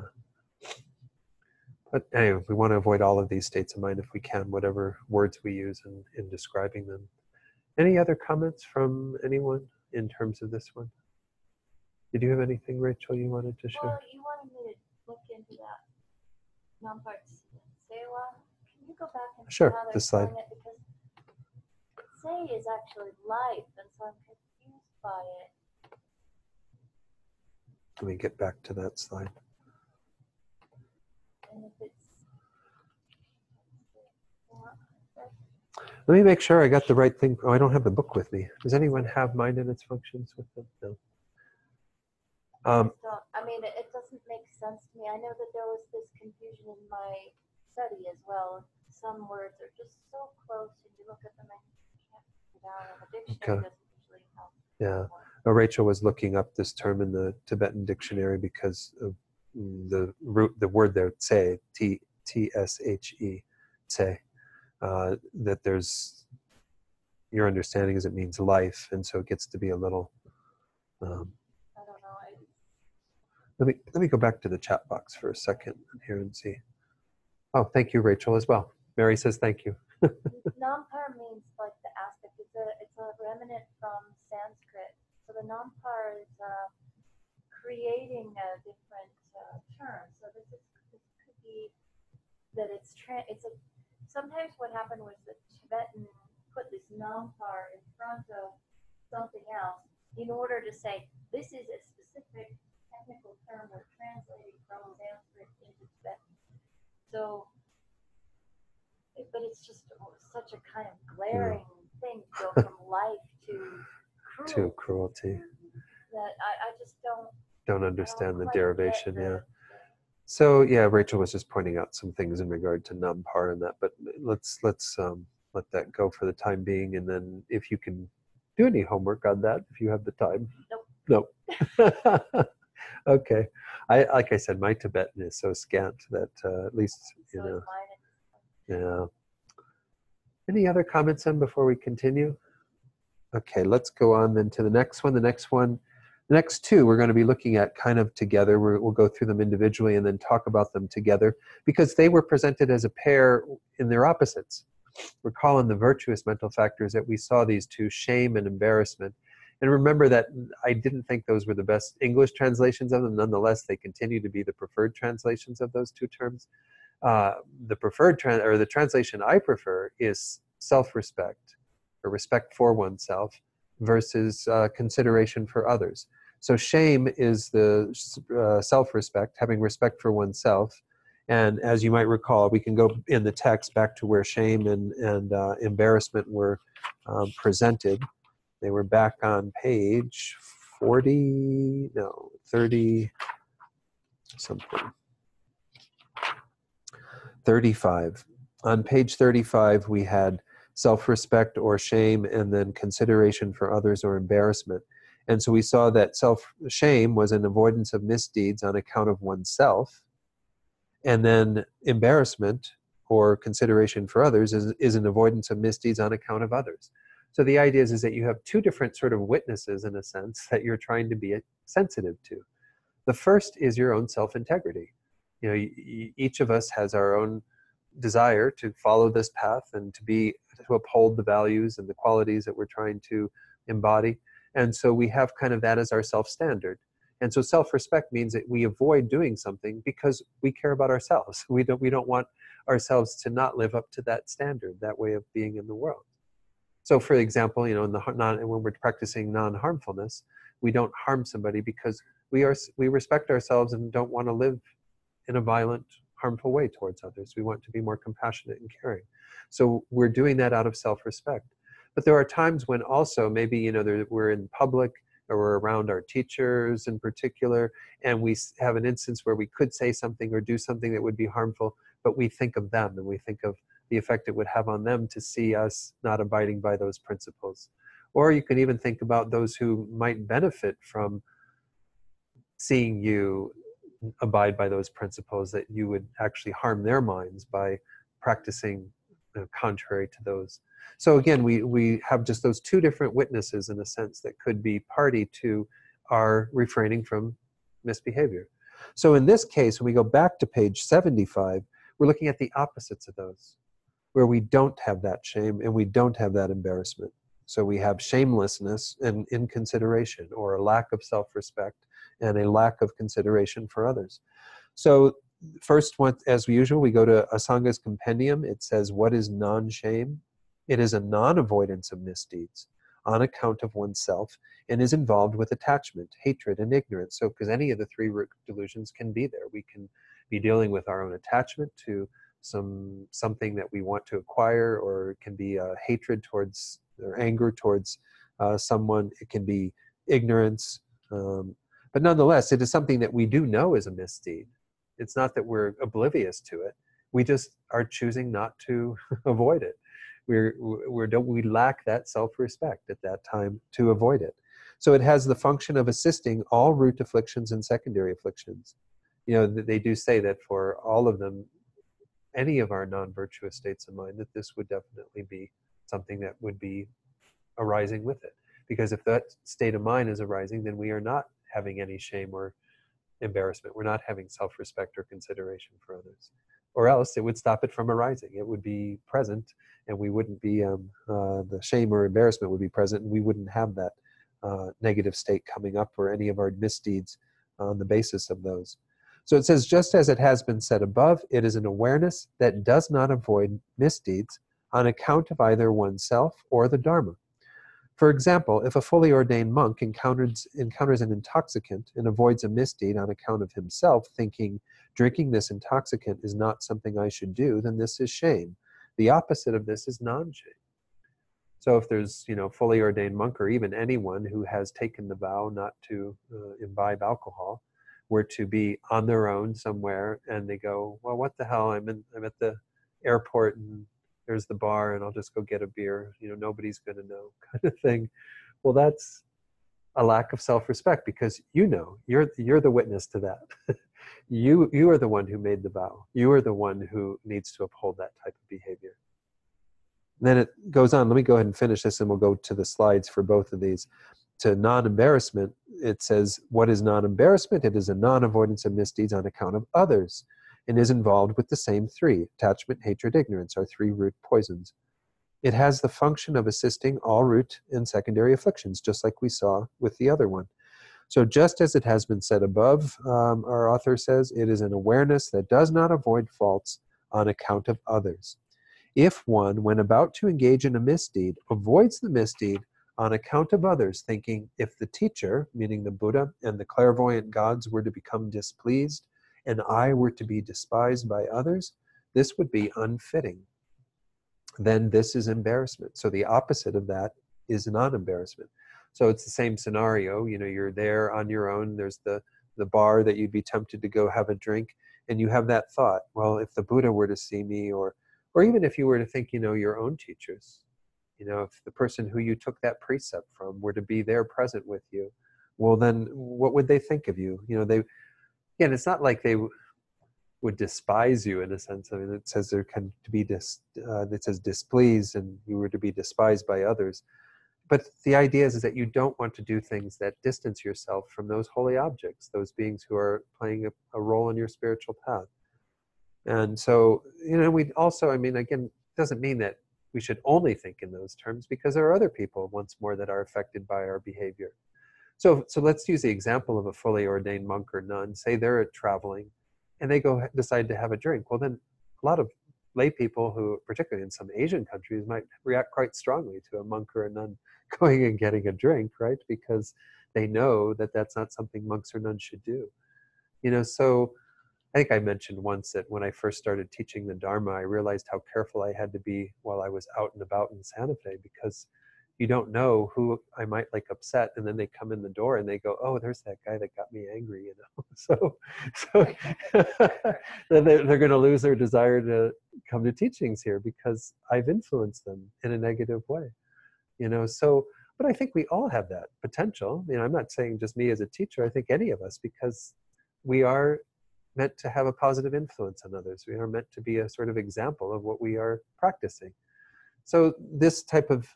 Speaker 1: But anyway, we want to avoid all of these states of mind if we can, whatever words we use in describing them. Any other comments from anyone in terms of this one? Did you have anything, Rachel, you wanted to share?
Speaker 2: Well, you wanted me to look into that Nampa Sewa. Can you go back and
Speaker 1: Sure,
Speaker 2: see how they're
Speaker 1: this slide.
Speaker 2: spelling it? Because say is actually life, and so I'm confused by it.
Speaker 1: Let me get back to that slide.
Speaker 2: And if it's
Speaker 1: Let me make sure I got the right thing. Oh, I don't have the book with me. Does anyone have Mind and Its Functions with them? No.
Speaker 2: I mean, it doesn't make sense to me. I know that there was this confusion in my study as well. Some words are just so close, and you look at them and you can't put it down, and the dictionary doesn't usually help.
Speaker 1: Yeah. Rachel was looking up this term in the Tibetan dictionary because of the word there, tse, T-S-H-E, tse, that there's, your understanding is it means life, and so it gets to be a little,
Speaker 2: I don't know.
Speaker 1: let me go back to the chat box for a second here and see. Oh, thank you, Rachel, as well. Mary says thank you.
Speaker 2: Nampar means like the aspect. It's a remnant from Sanskrit. So the Nampar is creating a different term. So this could be that sometimes what happened was that Tibetan put this Nampar in front of something else in order to say this is a specific technical term we're translating from Sanskrit into Tibetan. So, but it's just such a kind of glaring thing to go from life to
Speaker 1: cruelty.
Speaker 2: That I just
Speaker 1: don't understand the
Speaker 2: quite
Speaker 1: derivation.
Speaker 2: get
Speaker 1: Yeah. So yeah, Rachel was just pointing out some things in regard to Nampar and that, but let's let that go for the time being, and then if you can do any homework on that, if you have the time.
Speaker 2: Nope.
Speaker 1: Okay. Like I said, my Tibetan is so scant that at least, you know. Yeah. Any other comments then before we continue? Okay, let's go on then to the next one. The next two we're going to be looking at kind of together. We'll go through them individually and then talk about them together because they were presented as a pair in their opposites. Recall in the virtuous mental factors that we saw these two, shame and embarrassment. And remember that I didn't think those were the best English translations of them. Nonetheless, they continue to be the preferred translations of those two terms. The preferred the translation I prefer is self-respect, or respect for oneself, versus consideration for others. So shame is the self-respect, having respect for oneself. And as you might recall, we can go in the text back to where shame and embarrassment were presented. They were back on page 30 something. 35. On page 35, we had self-respect or shame, and then consideration for others or embarrassment. And so we saw that shame was an avoidance of misdeeds on account of oneself, and then embarrassment or consideration for others is an avoidance of misdeeds on account of others. So the idea is that you have two different sort of witnesses, in a sense, that you're trying to be sensitive to. The first is your own self-integrity. You know, each of us has our own desire to follow this path and to uphold the values and the qualities that we're trying to embody. And so we have kind of that as our self-standard. And so self-respect means that we avoid doing something because we care about ourselves. We don't want ourselves to not live up to that standard, that way of being in the world. So for example, you know, when we're practicing non-harmfulness, we don't harm somebody because we respect ourselves and don't want to live in a violent, harmful way towards others. We want to be more compassionate and caring. So we're doing that out of self-respect. But there are times when also maybe, you know, we're in public or we're around our teachers in particular, and we have an instance where we could say something or do something that would be harmful, but we think of them and we think of the effect it would have on them to see us not abiding by those principles. Or you can even think about those who might benefit from seeing you abide by those principles, that you would actually harm their minds by practicing contrary to those. So again, we have just those two different witnesses, in a sense, that could be party to our refraining from misbehavior. So in this case, when we go back to page 75, we're looking at the opposites of those, where we don't have that shame and we don't have that embarrassment. So we have shamelessness and inconsideration, or a lack of self-respect and a lack of consideration for others. So first, as usual, we go to Asanga's compendium. It says, what is non-shame? It is a non-avoidance of misdeeds on account of oneself and is involved with attachment, hatred, and ignorance. So because any of the three root delusions can be there. We can be dealing with our own attachment to something that we want to acquire, or it can be hatred towards, or anger towards someone. It can be ignorance. But nonetheless, it is something that we do know is a misdeed. It's not that we're oblivious to it. We just are choosing not to avoid it. We lack that self-respect at that time to avoid it. So it has the function of assisting all root afflictions and secondary afflictions. You know, they do say that for all of them, any of our non-virtuous states of mind, that this would definitely be something that would be arising with it. Because if that state of mind is arising, then we are not having any shame or embarrassment. We're not having self-respect or consideration for others. Or else it would stop it from arising. It would be present, and we wouldn't be, the shame or embarrassment would be present, and we wouldn't have that negative state coming up, or any of our misdeeds on the basis of those. So it says, just as it has been said above, it is an awareness that does not avoid misdeeds on account of either oneself or the Dharma. For example, if a fully ordained monk encounters an intoxicant and avoids a misdeed on account of himself, thinking, drinking this intoxicant is not something I should do, then this is shame. The opposite of this is non-shame. So if there's, you know, fully ordained monk, or even anyone who has taken the vow not to imbibe alcohol, were to be on their own somewhere, and they go, well, what the hell, I'm at the airport and there's the bar and I'll just go get a beer, you know, nobody's going to know, kind of thing. Well, that's a lack of self-respect, because you know, you're the witness to that. You are the one who made the vow. You are the one who needs to uphold that type of behavior. And then it goes on. Let me go ahead and finish this, and we'll go to the slides for both of these. To non-embarrassment, it says, what is non-embarrassment? It is a non-avoidance of misdeeds on account of others, and is involved with the same three: attachment, hatred, ignorance, are three root poisons. It has the function of assisting all root and secondary afflictions, just like we saw with the other one. So just as it has been said above, our author says, it is an awareness that does not avoid faults on account of others. If one, when about to engage in a misdeed, avoids the misdeed on account of others, thinking, if the teacher, meaning the Buddha and the clairvoyant gods, were to become displeased, and I were to be despised by others, this would be unfitting. Then this is embarrassment. So the opposite of that is non-embarrassment. So it's the same scenario. You know, you're there on your own. There's the bar that you'd be tempted to go have a drink, and you have that thought, well, if the Buddha were to see me, or even if you were to think, you know, your own teachers, you know, if the person who you took that precept from were to be there present with you, well, then what would they think of you? You know, again, it's not like they would despise you in a sense. I mean, it says there can to be it says displeased, and you were to be despised by others. but the idea is that you don't want to do things that distance yourself from those holy objects, those beings who are playing a role in your spiritual path. And so, we also, I mean, again, doesn't mean that we should only think in those terms, because there are other people, once more, that are affected by our behavior. So let's use the example of a fully ordained monk or nun. Say they're traveling and they decide to have a drink. Well, then a lot of lay people who, particularly in some Asian countries, might react quite strongly to a monk or a nun going and getting a drink, right? Because they know that that's not something monks or nuns should do. So I think I mentioned once that when I first started teaching the Dharma, I realized how careful I had to be while I was out and about in Santa Fe, because you don't know who I might upset, and then they come in the door and they go, "Oh, there's that guy that got me angry," So then they're going to lose their desire to come to teachings here because I've influenced them in a negative way. So, but I think we all have that potential. I'm not saying just me as a teacher. I think any of us, because we are meant to have a positive influence on others. We are meant to be a sort of example of what we are practicing. So this type of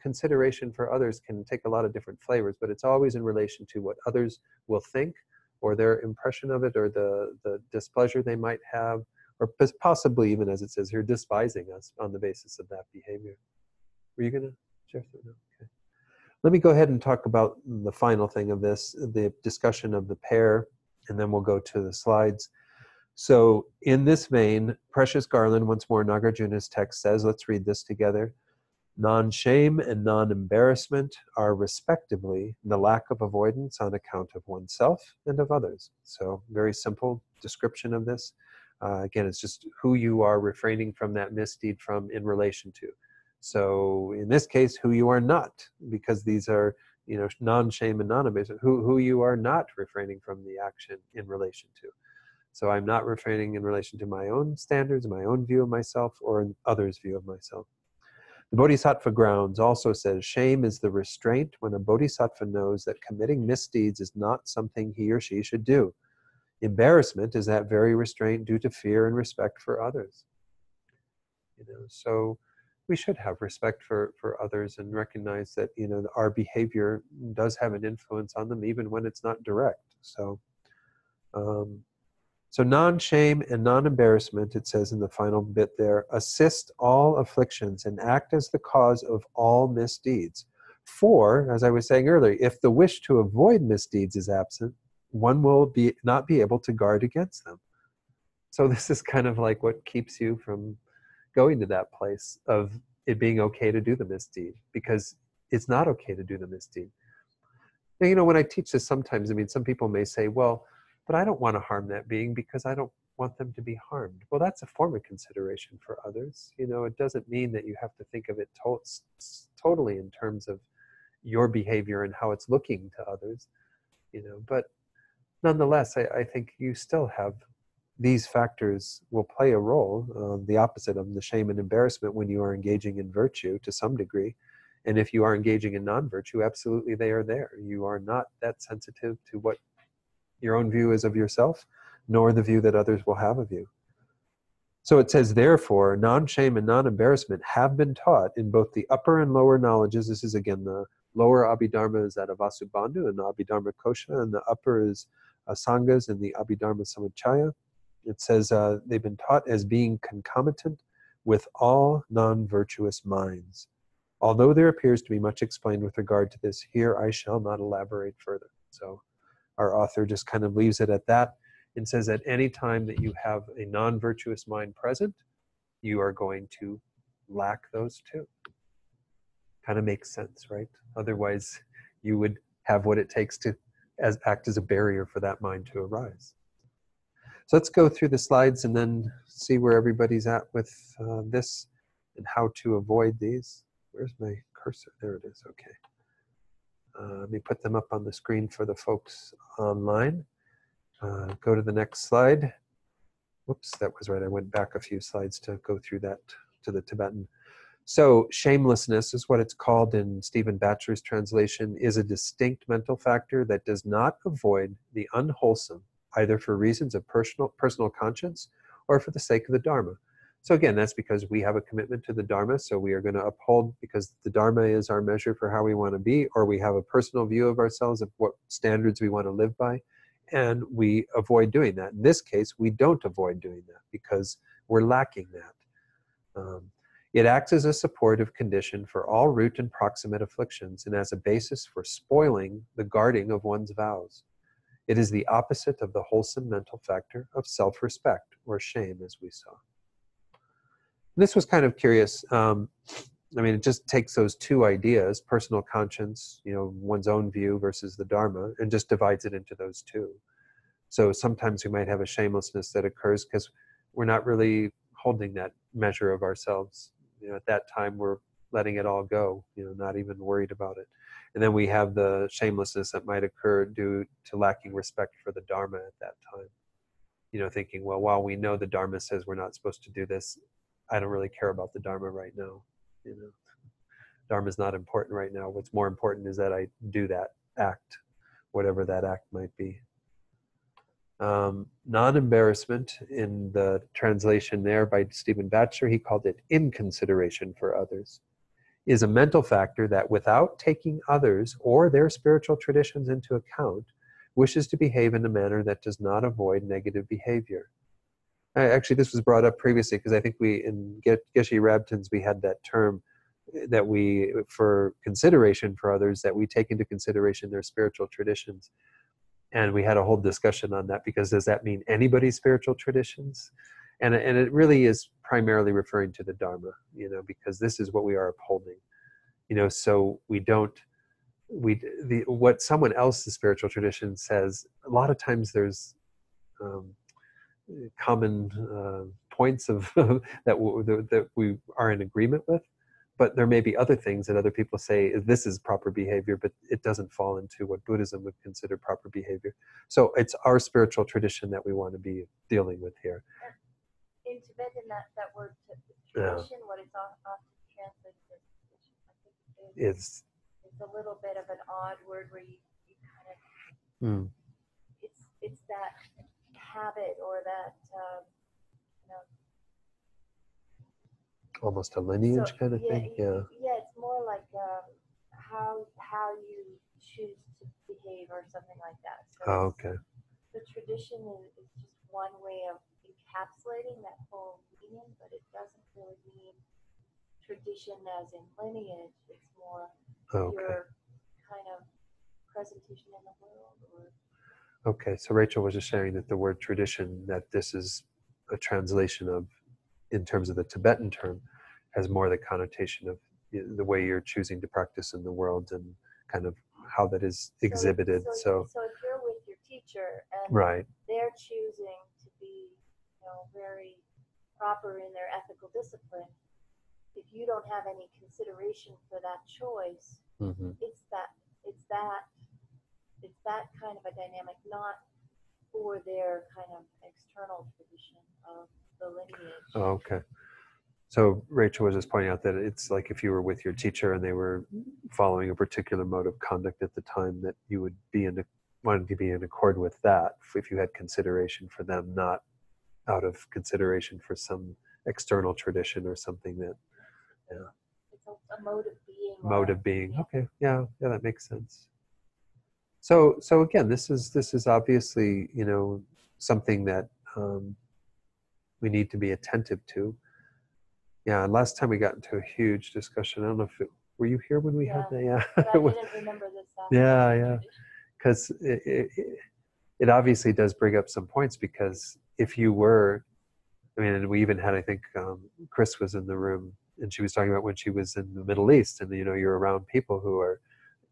Speaker 1: consideration for others can take a lot of different flavors, but it's always in relation to what others will think, or their impression of it, or the displeasure they might have, or possibly even, as it says here, despising us on the basis of that behavior. Were you going to share something? No? Okay. Let me go ahead and talk about the final thing of this, the discussion of the pair, and then we'll go to the slides. So in this vein, Precious Garland, once more, Nagarjuna's text says, let's read this together. Non-shame and non-embarrassment are respectively the lack of avoidance on account of oneself and of others. So very simple description of this. Again, it's just who you are refraining from that misdeed from in relation to. So in this case, who you are not, because these are, non-shame and non-embarrassment, who you are not refraining from the action in relation to. So I'm not refraining in relation to my own standards, my own view of myself, or others' view of myself. The Bodhisattva Grounds also says, shame is the restraint when a bodhisattva knows that committing misdeeds is not something he or she should do. Embarrassment is that very restraint due to fear and respect for others. So we should have respect for others and recognize that, our behavior does have an influence on them, even when it's not direct. So non-shame and non-embarrassment, it says in the final bit there, assist all afflictions and act as the cause of all misdeeds. For, as I was saying earlier, if the wish to avoid misdeeds is absent, one will not be able to guard against them. So this is kind of like what keeps you from going to that place of it being okay to do the misdeed, because it's not okay to do the misdeed. Now, when I teach this sometimes, some people may say, well, but I don't want to harm that being because I don't want them to be harmed. Well, that's a form of consideration for others. It doesn't mean that you have to think of it totally in terms of your behavior and how it's looking to others. But nonetheless, I think you still have these factors will play a role, the opposite of the shame and embarrassment when you are engaging in virtue to some degree. And if you are engaging in non-virtue, absolutely they are there. You are not that sensitive to what your own view is of yourself, nor the view that others will have of you. So it says, therefore, non-shame and non-embarrassment have been taught in both the upper and lower knowledges. This is, again, the lower Abhidharma is that of Vasubandhu and the Abhidharma Kosha, and the upper is Asangas and the Abhidharma Samuccaya. It says they've been taught as being concomitant with all non-virtuous minds. Although there appears to be much explained with regard to this, here I shall not elaborate further. So our author just kind of leaves it at that and says at any time that you have a non-virtuous mind present, you are going to lack those two. Kind of makes sense, right? Otherwise, you would have what it takes to act as a barrier for that mind to arise. So let's go through the slides and then see where everybody's at with this and how to avoid these. Where's my cursor? There it is. Okay. Let me put them up on the screen for the folks online. Go to the next slide. Whoops, that was right. I went back a few slides to go through that to the Tibetan. So shamelessness is what it's called in Stephen Batchelor's translation, is a distinct mental factor that does not avoid the unwholesome, either for reasons of personal conscience or for the sake of the Dharma. So again, that's because we have a commitment to the Dharma, so we are going to uphold because the Dharma is our measure for how we want to be, or we have a personal view of ourselves of what standards we want to live by, and we avoid doing that. In this case, we don't avoid doing that because we're lacking that. It acts as a supportive condition for all root and proximate afflictions and as a basis for spoiling the guarding of one's vows. It is the opposite of the wholesome mental factor of self-respect or shame, as we saw. This was kind of curious. I mean, it just takes those two ideas, personal conscience, one's own view versus the Dharma, and just divides it into those two. So sometimes we might have a shamelessness that occurs because we're not really holding that measure of ourselves. At that time, we're letting it all go, not even worried about it. And then we have the shamelessness that might occur due to lacking respect for the Dharma at that time. Thinking, well, while we know the Dharma says we're not supposed to do this, I don't really care about the Dharma right now. Dharma is not important right now. What's more important is that I do that act, whatever that act might be. Non-embarrassment, in the translation there by Stephen Batchelor, he called it inconsideration for others, is a mental factor that without taking others or their spiritual traditions into account, wishes to behave in a manner that does not avoid negative behavior. Actually, this was brought up previously because I think in Geshe Rabtin's, we had that term that we, for consideration for others, that we take into consideration their spiritual traditions. And we had a whole discussion on that because does that mean anybody's spiritual traditions? And it really is primarily referring to the Dharma, because this is what we are upholding. So we don't, what someone else's spiritual tradition says, a lot of times there's common points of that we are in agreement with, but there may be other things that other people say this is proper behavior, but it doesn't fall into what Buddhism would consider proper behavior. So it's our spiritual tradition that we want to be dealing with here.
Speaker 2: In Tibetan, that word tradition, what it's often translated as tradition, I think it's a little bit of an odd word where you kind of it's that habit or that
Speaker 1: almost a lineage kind of thing.
Speaker 2: Yeah, it's more like how you choose to behave or something like that. So
Speaker 1: okay.
Speaker 2: The tradition is just one way of encapsulating that whole meaning, but it doesn't really mean tradition as in lineage. It's more your kind of presentation in the world.
Speaker 1: Okay, so Rachel was just sharing that the word tradition, that this is a translation of, in terms of the Tibetan term, has more the connotation of the way you're choosing to practice in the world and kind of how that is exhibited. So
Speaker 2: if you're with your teacher and
Speaker 1: right.
Speaker 2: they're choosing to be, very proper in their ethical discipline, if you don't have any consideration for that choice, it's that kind of a dynamic, not for their kind of external tradition of the lineage.
Speaker 1: Oh, okay. So Rachel was just pointing out that it's like if you were with your teacher and they were following a particular mode of conduct at the time, that you would be wanting to be in accord with that if you had consideration for them, not out of consideration for some external tradition or something that,
Speaker 2: It's a mode of being.
Speaker 1: Mode of being. Okay. Yeah, that makes sense. So again, this is obviously, something that we need to be attentive to. Yeah, last time we got into a huge discussion. I don't know if were you here when we had that? Yeah.
Speaker 2: But I didn't remember this.
Speaker 1: Yeah. Because it obviously does bring up some points, because if you were, and we even had, I think Chris was in the room, and she was talking about when she was in the Middle East, and you're around people who are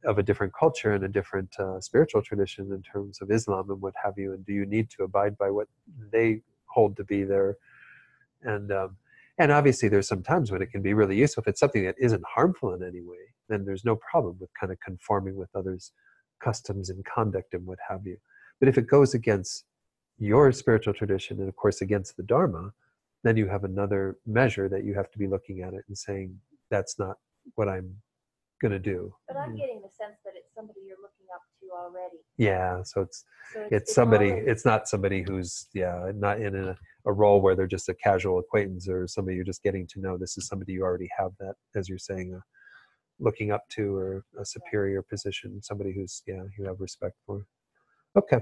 Speaker 1: of a different culture and a different spiritual tradition in terms of Islam and what have you, and do you need to abide by what they hold to be there? And obviously there's some times when it can be really useful. If it's something that isn't harmful in any way, then there's no problem with kind of conforming with others' customs and conduct and what have you. But if it goes against your spiritual tradition and of course against the Dharma, then you have another measure that you have to be looking at it and saying, that's not what I'm going to do.
Speaker 2: But I'm getting the sense that it's somebody you're looking up to already.
Speaker 1: Yeah, so it's somebody, it's not somebody who's not in a role where they're just a casual acquaintance or somebody you're just getting to know. This is somebody you already have that, as you're saying, looking up to, or a superior position, somebody who's, yeah, you have respect for. Okay.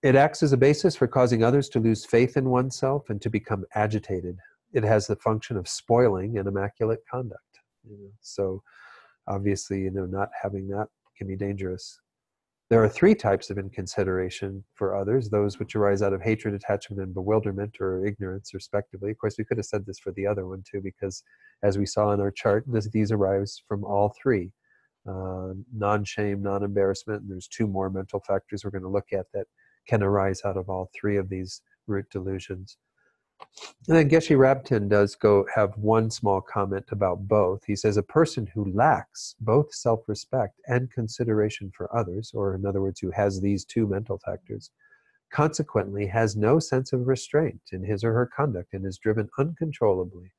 Speaker 1: It acts as a basis for causing others to lose faith in oneself and to become agitated. It has the function of spoiling an immaculate conduct. So obviously, not having that can be dangerous. There are 3 types of inconsideration for others: those which arise out of hatred, attachment, and bewilderment or ignorance, respectively. Of course, we could have said this for the other one too, because as we saw in our chart, these arise from all 3. Non-shame, non-embarrassment, and there's 2 more mental factors we're going to look at that can arise out of all 3 of these root delusions. And then Geshe Rabten does go have one small comment about both. He says, a person who lacks both self-respect and consideration for others, or in other words, who has these 2 mental factors, consequently has no sense of restraint in his or her conduct and is driven uncontrollably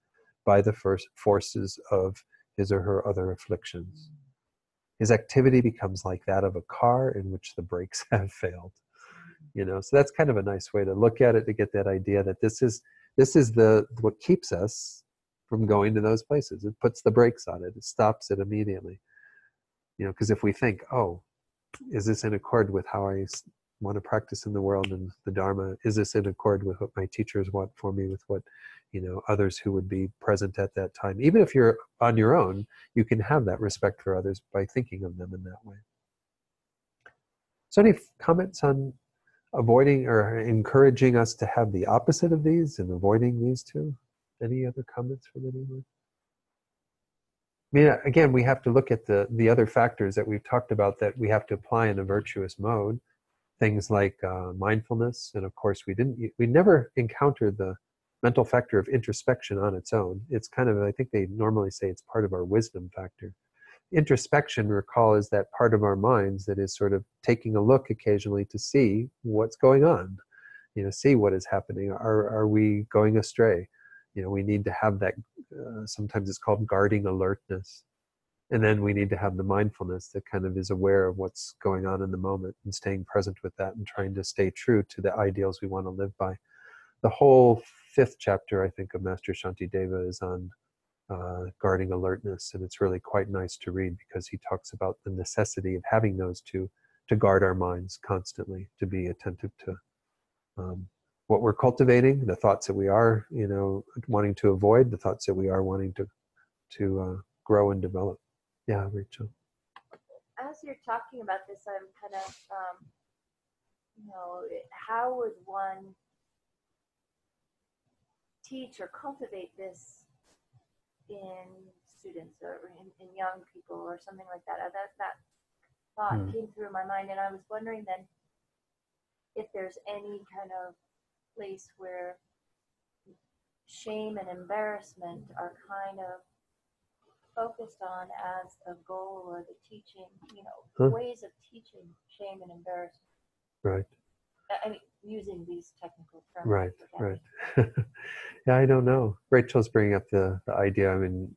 Speaker 1: by the forces of his or her other afflictions. His activity becomes like that of a car in which the brakes have failed. So that's kind of a nice way to look at it, to get that idea that this is what keeps us from going to those places. It puts the brakes on it. It stops it immediately. Because if we think, oh, is this in accord with how I want to practice in the world and the Dharma? Is this in accord with what my teachers want for me, with what others who would be present at that time? Even if you're on your own, you can have that respect for others by thinking of them in that way. So any comments on avoiding or encouraging us to have the opposite of these and avoiding these 2? Any other comments from anyone? I mean, again, we have to look at the other factors that we've talked about that we have to apply in a virtuous mode. Things like mindfulness, and of course we never encountered the mental factor of introspection on its own. It's kind of, I think they normally say it's part of our wisdom factor. Introspection, recall, is that part of our minds that is sort of taking a look occasionally to see what's going on, see what is happening. Are we going astray? We need to have that, sometimes it's called guarding alertness. And then we need to have the mindfulness that kind of is aware of what's going on in the moment and staying present with that and trying to stay true to the ideals we want to live by. The whole 5th chapter, I think, of Master Shantideva is on guarding alertness, and it's really quite nice to read because he talks about the necessity of having those 2 to guard our minds constantly, to be attentive to what we're cultivating, the thoughts that we are wanting to avoid, the thoughts that we are wanting to grow and develop. Yeah, Rachel.
Speaker 2: As you're talking about this, I'm kind of how would one teach or cultivate this in students or in young people or something like that? That thought came through my mind, and I was wondering then if there's any kind of place where shame and embarrassment are kind of focused on as a goal, or the teaching, ways of teaching shame and embarrassment.
Speaker 1: Right.
Speaker 2: I mean, using these technical terms.
Speaker 1: Right. Yeah, I don't know. Rachel's bringing up the idea. I mean,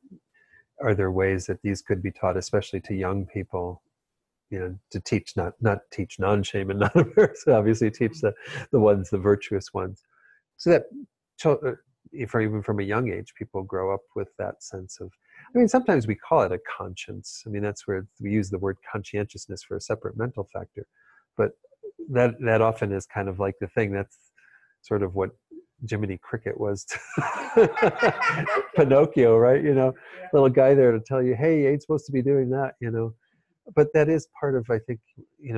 Speaker 1: are there ways that these could be taught, especially to young people, to teach, not teach non-shame and non-embarrassment, obviously teach the virtuous ones, so that even from a young age, people grow up with that sense of, I mean, sometimes we call it a conscience. I mean, that's where we use the word conscientiousness for a separate mental factor. But that often is kind of like the thing. That's sort of what Jiminy Cricket was to Pinocchio, right? Little guy there to tell you, hey, you ain't supposed to be doing that, But that is part of, I think,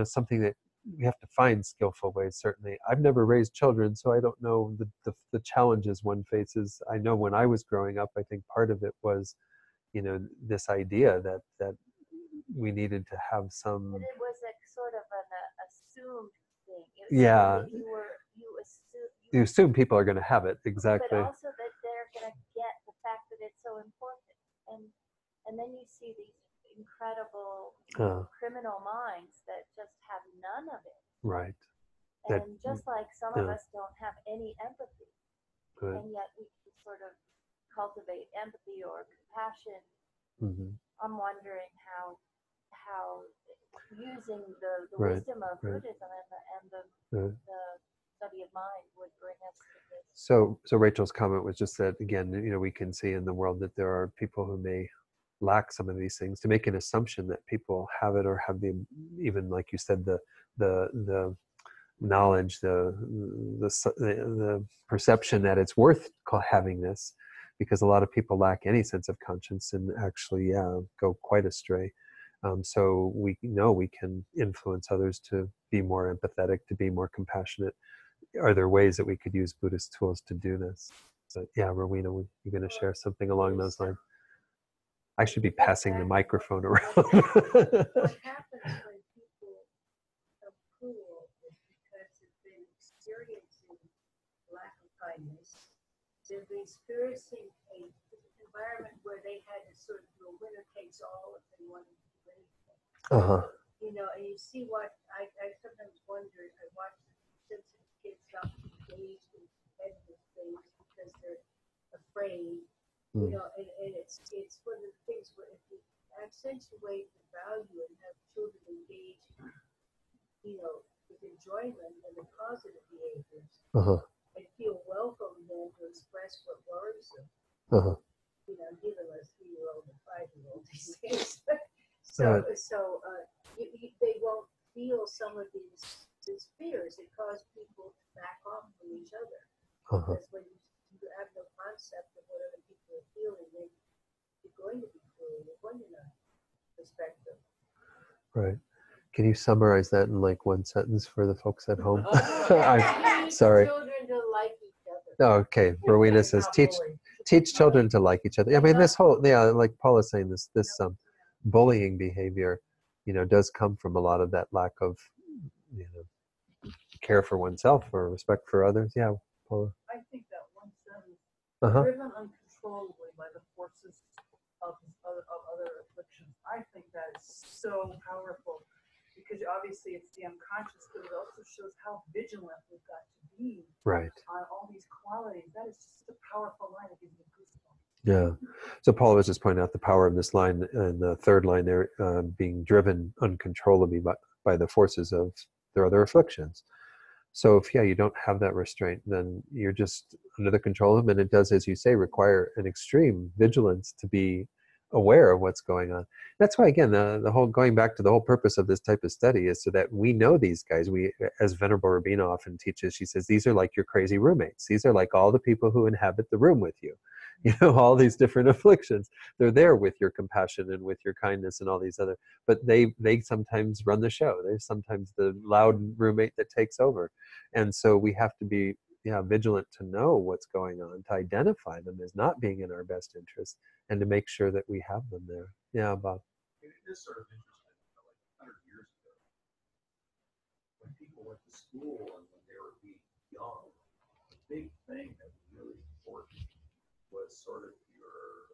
Speaker 1: something that we have to find skillful ways, certainly. I've never raised children, so I don't know the challenges one faces. I know when I was growing up, I think part of it was, this idea that we needed to have some...
Speaker 2: But it was a sort of an assumed thing.
Speaker 1: Yeah.
Speaker 2: You
Speaker 1: assume people are going to have it, exactly.
Speaker 2: But also that they're going to get the fact that it's so important. And then you see these incredible criminal minds that just have none of it.
Speaker 1: Right.
Speaker 2: And just like some of us don't have any empathy, and yet we can sort of cultivate empathy or compassion.
Speaker 1: Mm-hmm.
Speaker 2: I'm wondering how using the wisdom of Buddhism and the quality of mind would bring us to this.
Speaker 1: So Rachel's comment was just that, again, we can see in the world that there are people who may lack some of these things. To make an assumption that people have it, or have the, even like you said, the knowledge, the perception that it's worth having this, because a lot of people lack any sense of conscience and actually go quite astray. So we know we can influence others to be more empathetic, to be more compassionate. Are there ways that we could use Buddhist tools to do this? But yeah, Rowena, you're going to share something along those lines. I should be passing the microphone around.
Speaker 4: What happens when people become cruel is because they've been experiencing lack of kindness. They've been experiencing an environment where they had to sort of do a winner takes all if they wanted to do anything. And you see what I sometimes wonder. I watch sensitive kids not engaged in competitive things because they're afraid. And it's one of the things where if you accentuate the value and have children engage, with enjoyment and the positive behaviors, and feel welcome then to express what worries them. I'm giving a 3-year-old and 5-year-old these days. They won't feel some of these fears that cause people to back off from each other. Because when you have no concept of what other people are feeling, then you're going to be cruel. You're going to not respect them.
Speaker 1: Right. Can you summarize that in like one sentence for the folks at home? I'm sorry.
Speaker 4: Children to like each other.
Speaker 1: Oh, okay. Rowena says, teach children to like each other. I mean, this whole, like Paul is saying, this bullying behavior, does come from a lot of that lack of, care for oneself or respect for others. Yeah, Paula.
Speaker 5: I think that one sentence, driven uncontrollably by the forces of other afflictions. I think that is so powerful, because obviously it's the unconscious, but it also shows how vigilant we've got to be on all these qualities. That is just a powerful line. It gives me goosebumps.
Speaker 1: Yeah. So Paul was just pointing out the power of this line, and the third line there, being driven uncontrollably by the forces of their other afflictions. So if you don't have that restraint, then you're just under the control of them, and it does, as you say, require an extreme vigilance to be aware of what's going on. That's why, again, the whole, going back to the whole purpose of this type of study, is so that we know these guys. We, as Venerable Rabina often teaches, she says, these are like your crazy roommates. These are like all the people who inhabit the room with you. All these different afflictions. They're there with your compassion and with your kindness and all these other, but they sometimes run the show. They're sometimes the loud roommate that takes over. And so we have to be vigilant to know what's going on, to identify them as not being in our best interest, and to make sure that we have them there. Yeah, Bob.
Speaker 3: It is sort of interesting, like 100 years ago, when people went to school and when they were young, the big thing that was really important was sort of your,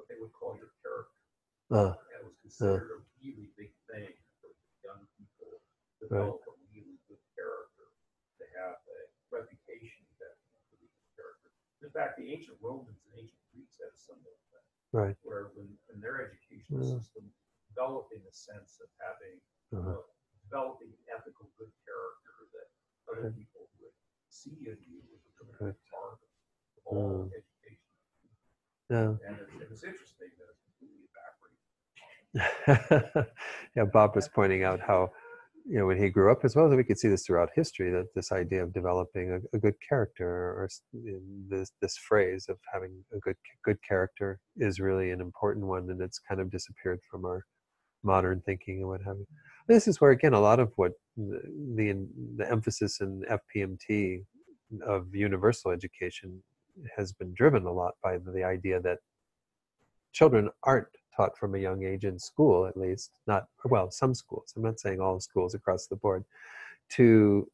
Speaker 3: what they would call your character. That was considered a really big thing for young people to develop a really good character, to have a reputation that really good character. In fact, the ancient Romans and ancient Greeks had a similar thing, where when in their educational system, developing a sense of having, developing an ethical good character that other people would see in you was a good part of all education. And it's interesting that it's completely backwards.
Speaker 1: Yeah, Bob was pointing out how, when he grew up, as well as we could see this throughout history, that this idea of developing a good character, or this phrase of having a good character, is really an important one, and it's kind of disappeared from our modern thinking and what have you. This is where, again, a lot of what the emphasis in FPMT of universal education has been driven a lot by the idea that children aren't taught from a young age in school, at least, some schools, I'm not saying all schools across the board, to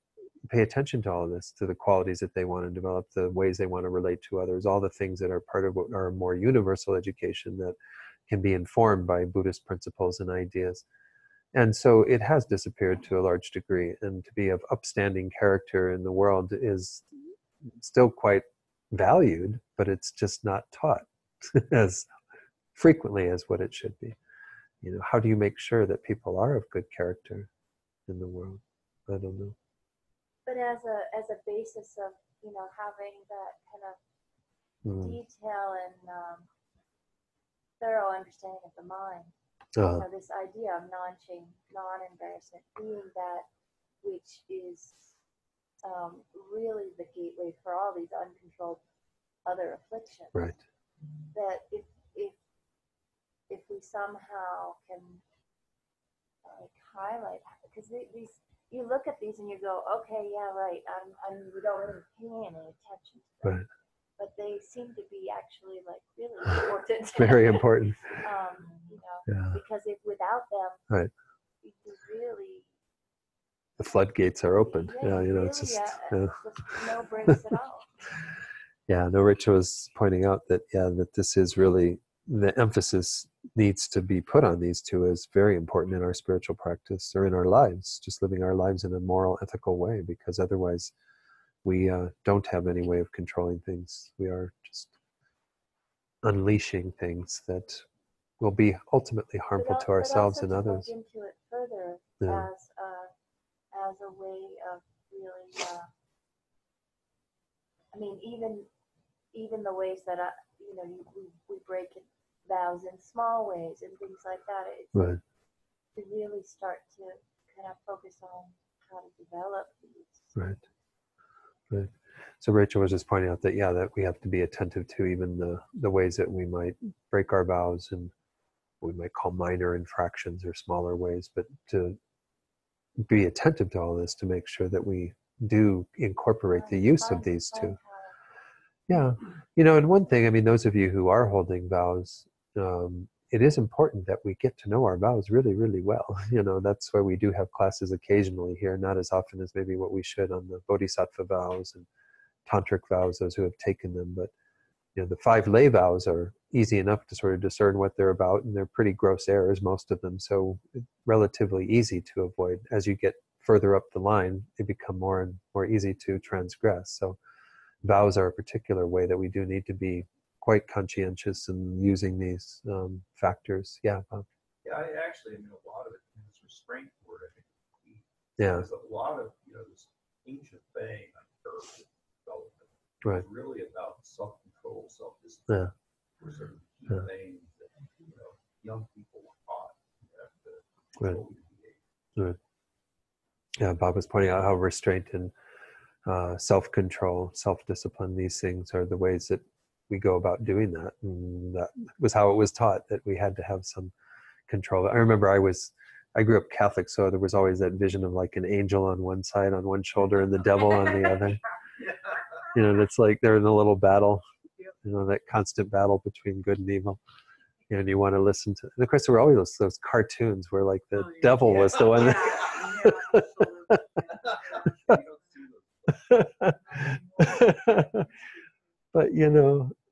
Speaker 1: pay attention to all of this, to the qualities that they want to develop, the ways they want to relate to others, all the things that are part of what are more universal education that can be informed by Buddhist principles and ideas. And so it has disappeared to a large degree, and to be of upstanding character in the world is still quite valued, but it's just not taught as frequently as what it should be. How do you make sure that people are of good character in the world? I don't know.
Speaker 2: But as a basis of, having that kind of detail and thorough understanding of the mind, this idea of non-shame, non-embarrassment, being that which is really the gateway for all these uncontrolled other afflictions.
Speaker 1: Right.
Speaker 2: That if we somehow can highlight, because these, you look at these and you go, okay, yeah, right, we don't really pay any attention to them.
Speaker 1: Right.
Speaker 2: But they seem to be actually really important.
Speaker 1: Very important. Yeah.
Speaker 2: Because if without them,
Speaker 1: right,
Speaker 2: you really,
Speaker 1: the floodgates are open.
Speaker 2: Really,
Speaker 1: it's just
Speaker 2: no breaks at all.
Speaker 1: Yeah, no, Rich was pointing out that that this is really, the emphasis needs to be put on these two as very important in our spiritual practice or in our lives, just living our lives in a moral, ethical way, because otherwise we don't have any way of controlling things. We are just unleashing things that will be ultimately harmful to ourselves and others.
Speaker 2: Look into it further as a way of really, even the ways that we break vows in small ways and things like that. It's
Speaker 1: right.
Speaker 2: To really start to kind of focus on how to develop these.
Speaker 1: Right. Right. So Rachel was just pointing out that that we have to be attentive to even the ways that we might break our vows, and we might call minor infractions or smaller ways, but to be attentive to all this to make sure that we do incorporate the use of these two. Yeah. And one thing, those of you who are holding vows, it is important that we get to know our vows really, really well. That's why we do have classes occasionally here, not as often as maybe what we should on the Bodhisattva vows and Tantric vows, those who have taken them. But, the 5 lay vows are easy enough to sort of discern what they're about, and they're pretty gross errors, most of them. So relatively easy to avoid. As you get further up the line, they become more and more easy to transgress. So vows are a particular way that we do need to be quite conscientious in using these factors. Yeah, Bob.
Speaker 3: Yeah, a lot of it is restraint word.
Speaker 1: Yeah.
Speaker 3: There's a lot of, this ancient thing on earth development.
Speaker 1: Right.
Speaker 3: It's really about self-control, self-discipline.
Speaker 1: Yeah.
Speaker 3: For certain key things that, young people were taught.
Speaker 1: Right. Yeah, Bob was pointing out how restraint and self-control, self-discipline, these things are the ways that we go about doing that. And that was how it was taught, that we had to have some control. I remember I grew up Catholic, so there was always that vision of like an angel on one side, on one shoulder, and the devil on the other. It's like they're in a little battle, that constant battle between good and evil. And you want to listen to, and of course there were always those cartoons where like the devil was the one But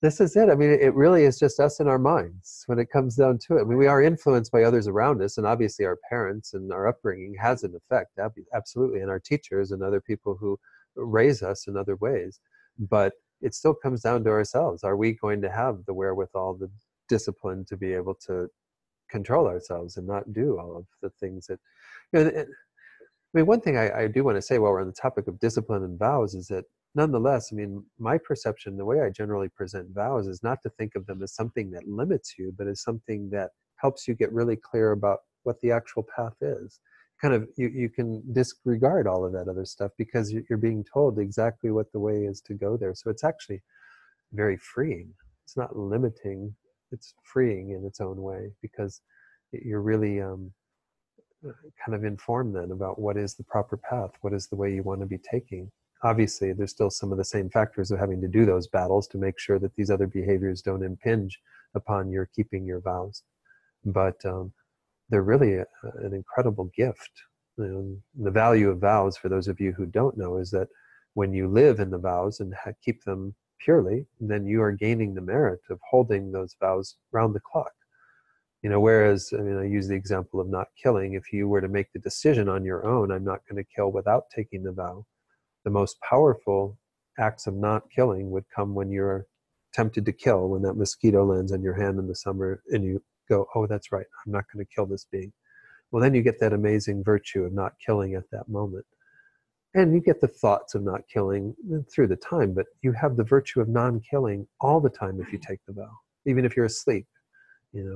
Speaker 1: this is it. It really is just us in our minds when it comes down to it. We are influenced by others around us, and obviously our parents and our upbringing has an effect, absolutely, and our teachers and other people who raise us in other ways. But it still comes down to ourselves. Are we going to have the wherewithal, the discipline to be able to control ourselves and not do all of the things that, one thing I do want to say while we're on the topic of discipline and vows is that nonetheless, my perception, the way I generally present vows is not to think of them as something that limits you, but as something that helps you get really clear about what the actual path is. Kind of, you can disregard all of that other stuff because you're being told exactly what the way is to go there. So it's actually very freeing. It's not limiting, it's freeing in its own way, because you're really kind of informed then about what is the proper path, what is the way you want to be taking. Obviously, there's still some of the same factors of having to do those battles to make sure that these other behaviors don't impinge upon your keeping your vows. But they're really an incredible gift. The value of vows, for those of you who don't know, is that when you live in the vows and keep them purely, then you are gaining the merit of holding those vows round the clock. Whereas, I use the example of not killing. If you were to make the decision on your own, I'm not going to kill without taking the vow, the most powerful acts of not killing would come when you're tempted to kill, when that mosquito lands on your hand in the summer and you go, oh, that's right, I'm not going to kill this being. Well, then you get that amazing virtue of not killing at that moment. And you get the thoughts of not killing through the time, but you have the virtue of non-killing all the time if you take the vow, even if you're asleep,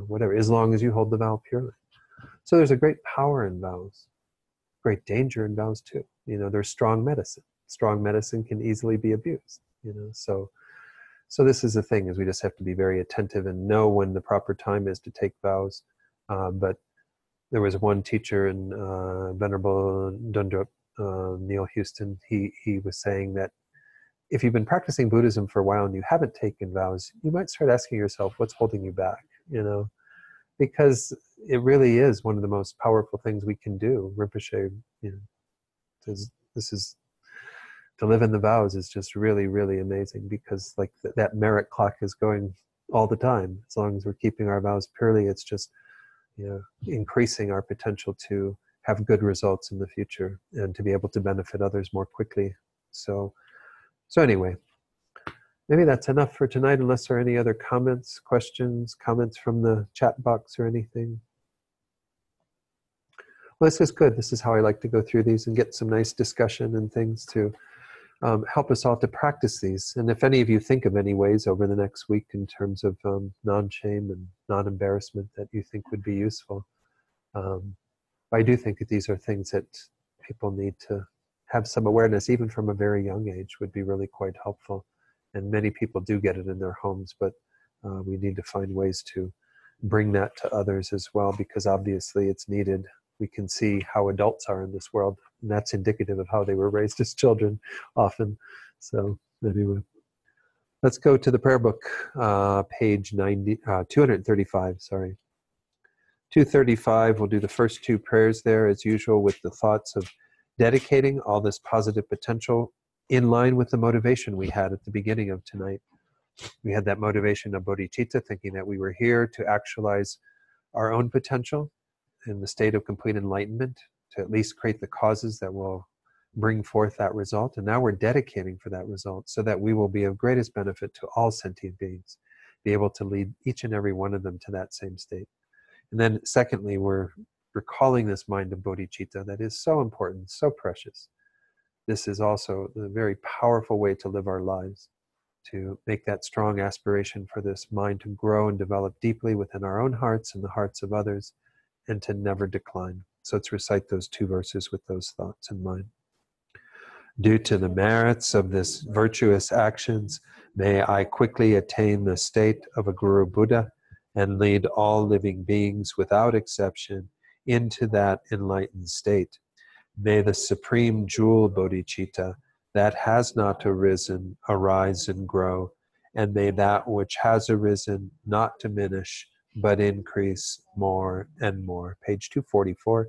Speaker 1: whatever, as long as you hold the vow purely. So there's a great power in vows, great danger in vows too. There's strong medicine. Strong medicine can easily be abused, So this is the thing, is we just have to be very attentive and know when the proper time is to take vows. But there was one teacher in Venerable Dundrup, Neil Houston. He was saying that if you've been practicing Buddhism for a while and you haven't taken vows, you might start asking yourself, what's holding you back? Because it really is one of the most powerful things we can do. Rinpoche, says this is, to live in the vows is just really, really amazing, because like that merit clock is going all the time. As long as we're keeping our vows purely, it's just increasing our potential to have good results in the future and to be able to benefit others more quickly. So anyway, maybe that's enough for tonight, unless there are any other comments comments from the chat box or anything. Well, this is good. This is how I like to go through these and get some nice discussion and things to help us all to practice these. And if any of you think of any ways over the next week in terms of non-shame and non-embarrassment that you think would be useful, I do think that these are things that people need to have some awareness, even from a very young age, would be really quite helpful. And many people do get it in their homes, but we need to find ways to bring that to others as well, because obviously it's needed. We can see how adults are in this world, and that's indicative of how they were raised as children often. So anyway, let's go to the prayer book, page 235, sorry. 235, we'll do the first two prayers there as usual with the thoughts of dedicating all this positive potential in line with the motivation we had at the beginning of tonight. We had that motivation of bodhicitta, thinking that we were here to actualize our own potential in the state of complete enlightenment, to at least create the causes that will bring forth that result. And now we're dedicating for that result so that we will be of greatest benefit to all sentient beings, be able to lead each and every one of them to that same state. And then secondly, we're recalling this mind of bodhicitta that is so important, so precious. This is also a very powerful way to live our lives, to make that strong aspiration for this mind to grow and develop deeply within our own hearts and the hearts of others, and to never decline. So let's recite those two verses with those thoughts in mind. Due to the merits of this virtuous actions, may I quickly attain the state of a Guru Buddha and lead all living beings without exception into that enlightened state. May the supreme jewel bodhicitta that has not arisen arise and grow, and may that which has arisen not diminish but increase more and more. Page 244.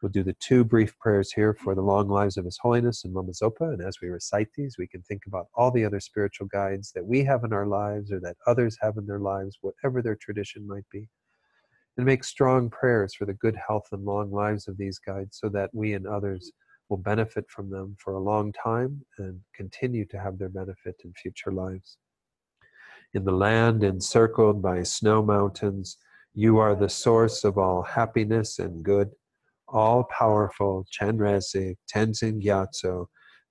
Speaker 1: We'll do the two brief prayers here for the long lives of His Holiness and Lama Zopa. And as we recite these, we can think about all the other spiritual guides that we have in our lives or that others have in their lives, whatever their tradition might be. And make strong prayers for the good health and long lives of these guides so that we and others will benefit from them for a long time and continue to have their benefit in future lives. In the land encircled by snow mountains, you are the source of all happiness and good. All-powerful Chenrezig Tenzin Gyatso,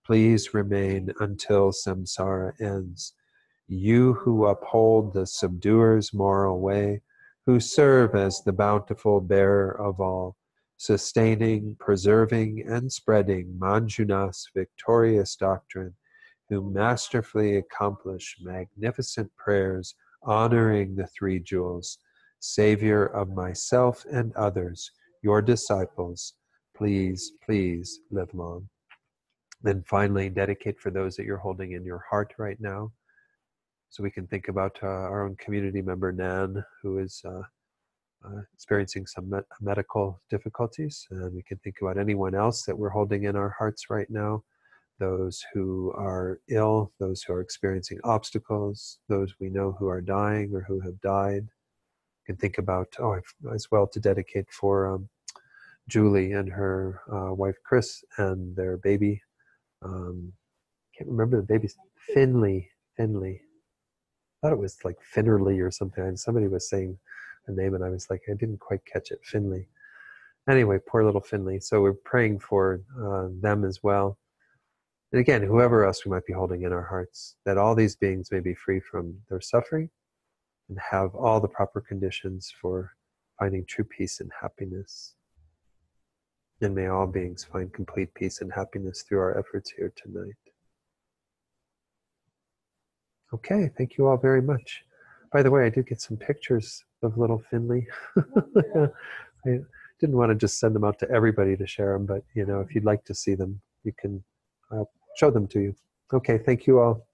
Speaker 1: please remain until samsara ends. You who uphold the subduer's moral way, who serve as the bountiful bearer of all, sustaining, preserving, and spreading Manjunath's victorious doctrine, who masterfully accomplish magnificent prayers honoring the three jewels, Savior of myself and others, your disciples, please, please live long. Then finally, dedicate for those that you're holding in your heart right now. So we can think about our own community member, Nan, who is experiencing some medical difficulties. And we can think about anyone else that we're holding in our hearts right now. Those who are ill, those who are experiencing obstacles, those we know who are dying or who have died. You can think about, as well to dedicate for Julie and her wife Chris and their baby. Can't remember the baby's Finley. I thought it was like Finnerly or something. Somebody was saying the name and I was like, I didn't quite catch it, Finley. Anyway, poor little Finley. So we're praying for them as well. And again, whoever else we might be holding in our hearts, that all these beings may be free from their suffering and have all the proper conditions for finding true peace and happiness. And may all beings find complete peace and happiness through our efforts here tonight. Okay, thank you all very much. By the way, I did get some pictures of little Finley. I didn't want to just send them out to everybody to share them, but if you'd like to see them, you can, I'll show them to you. Okay, thank you all.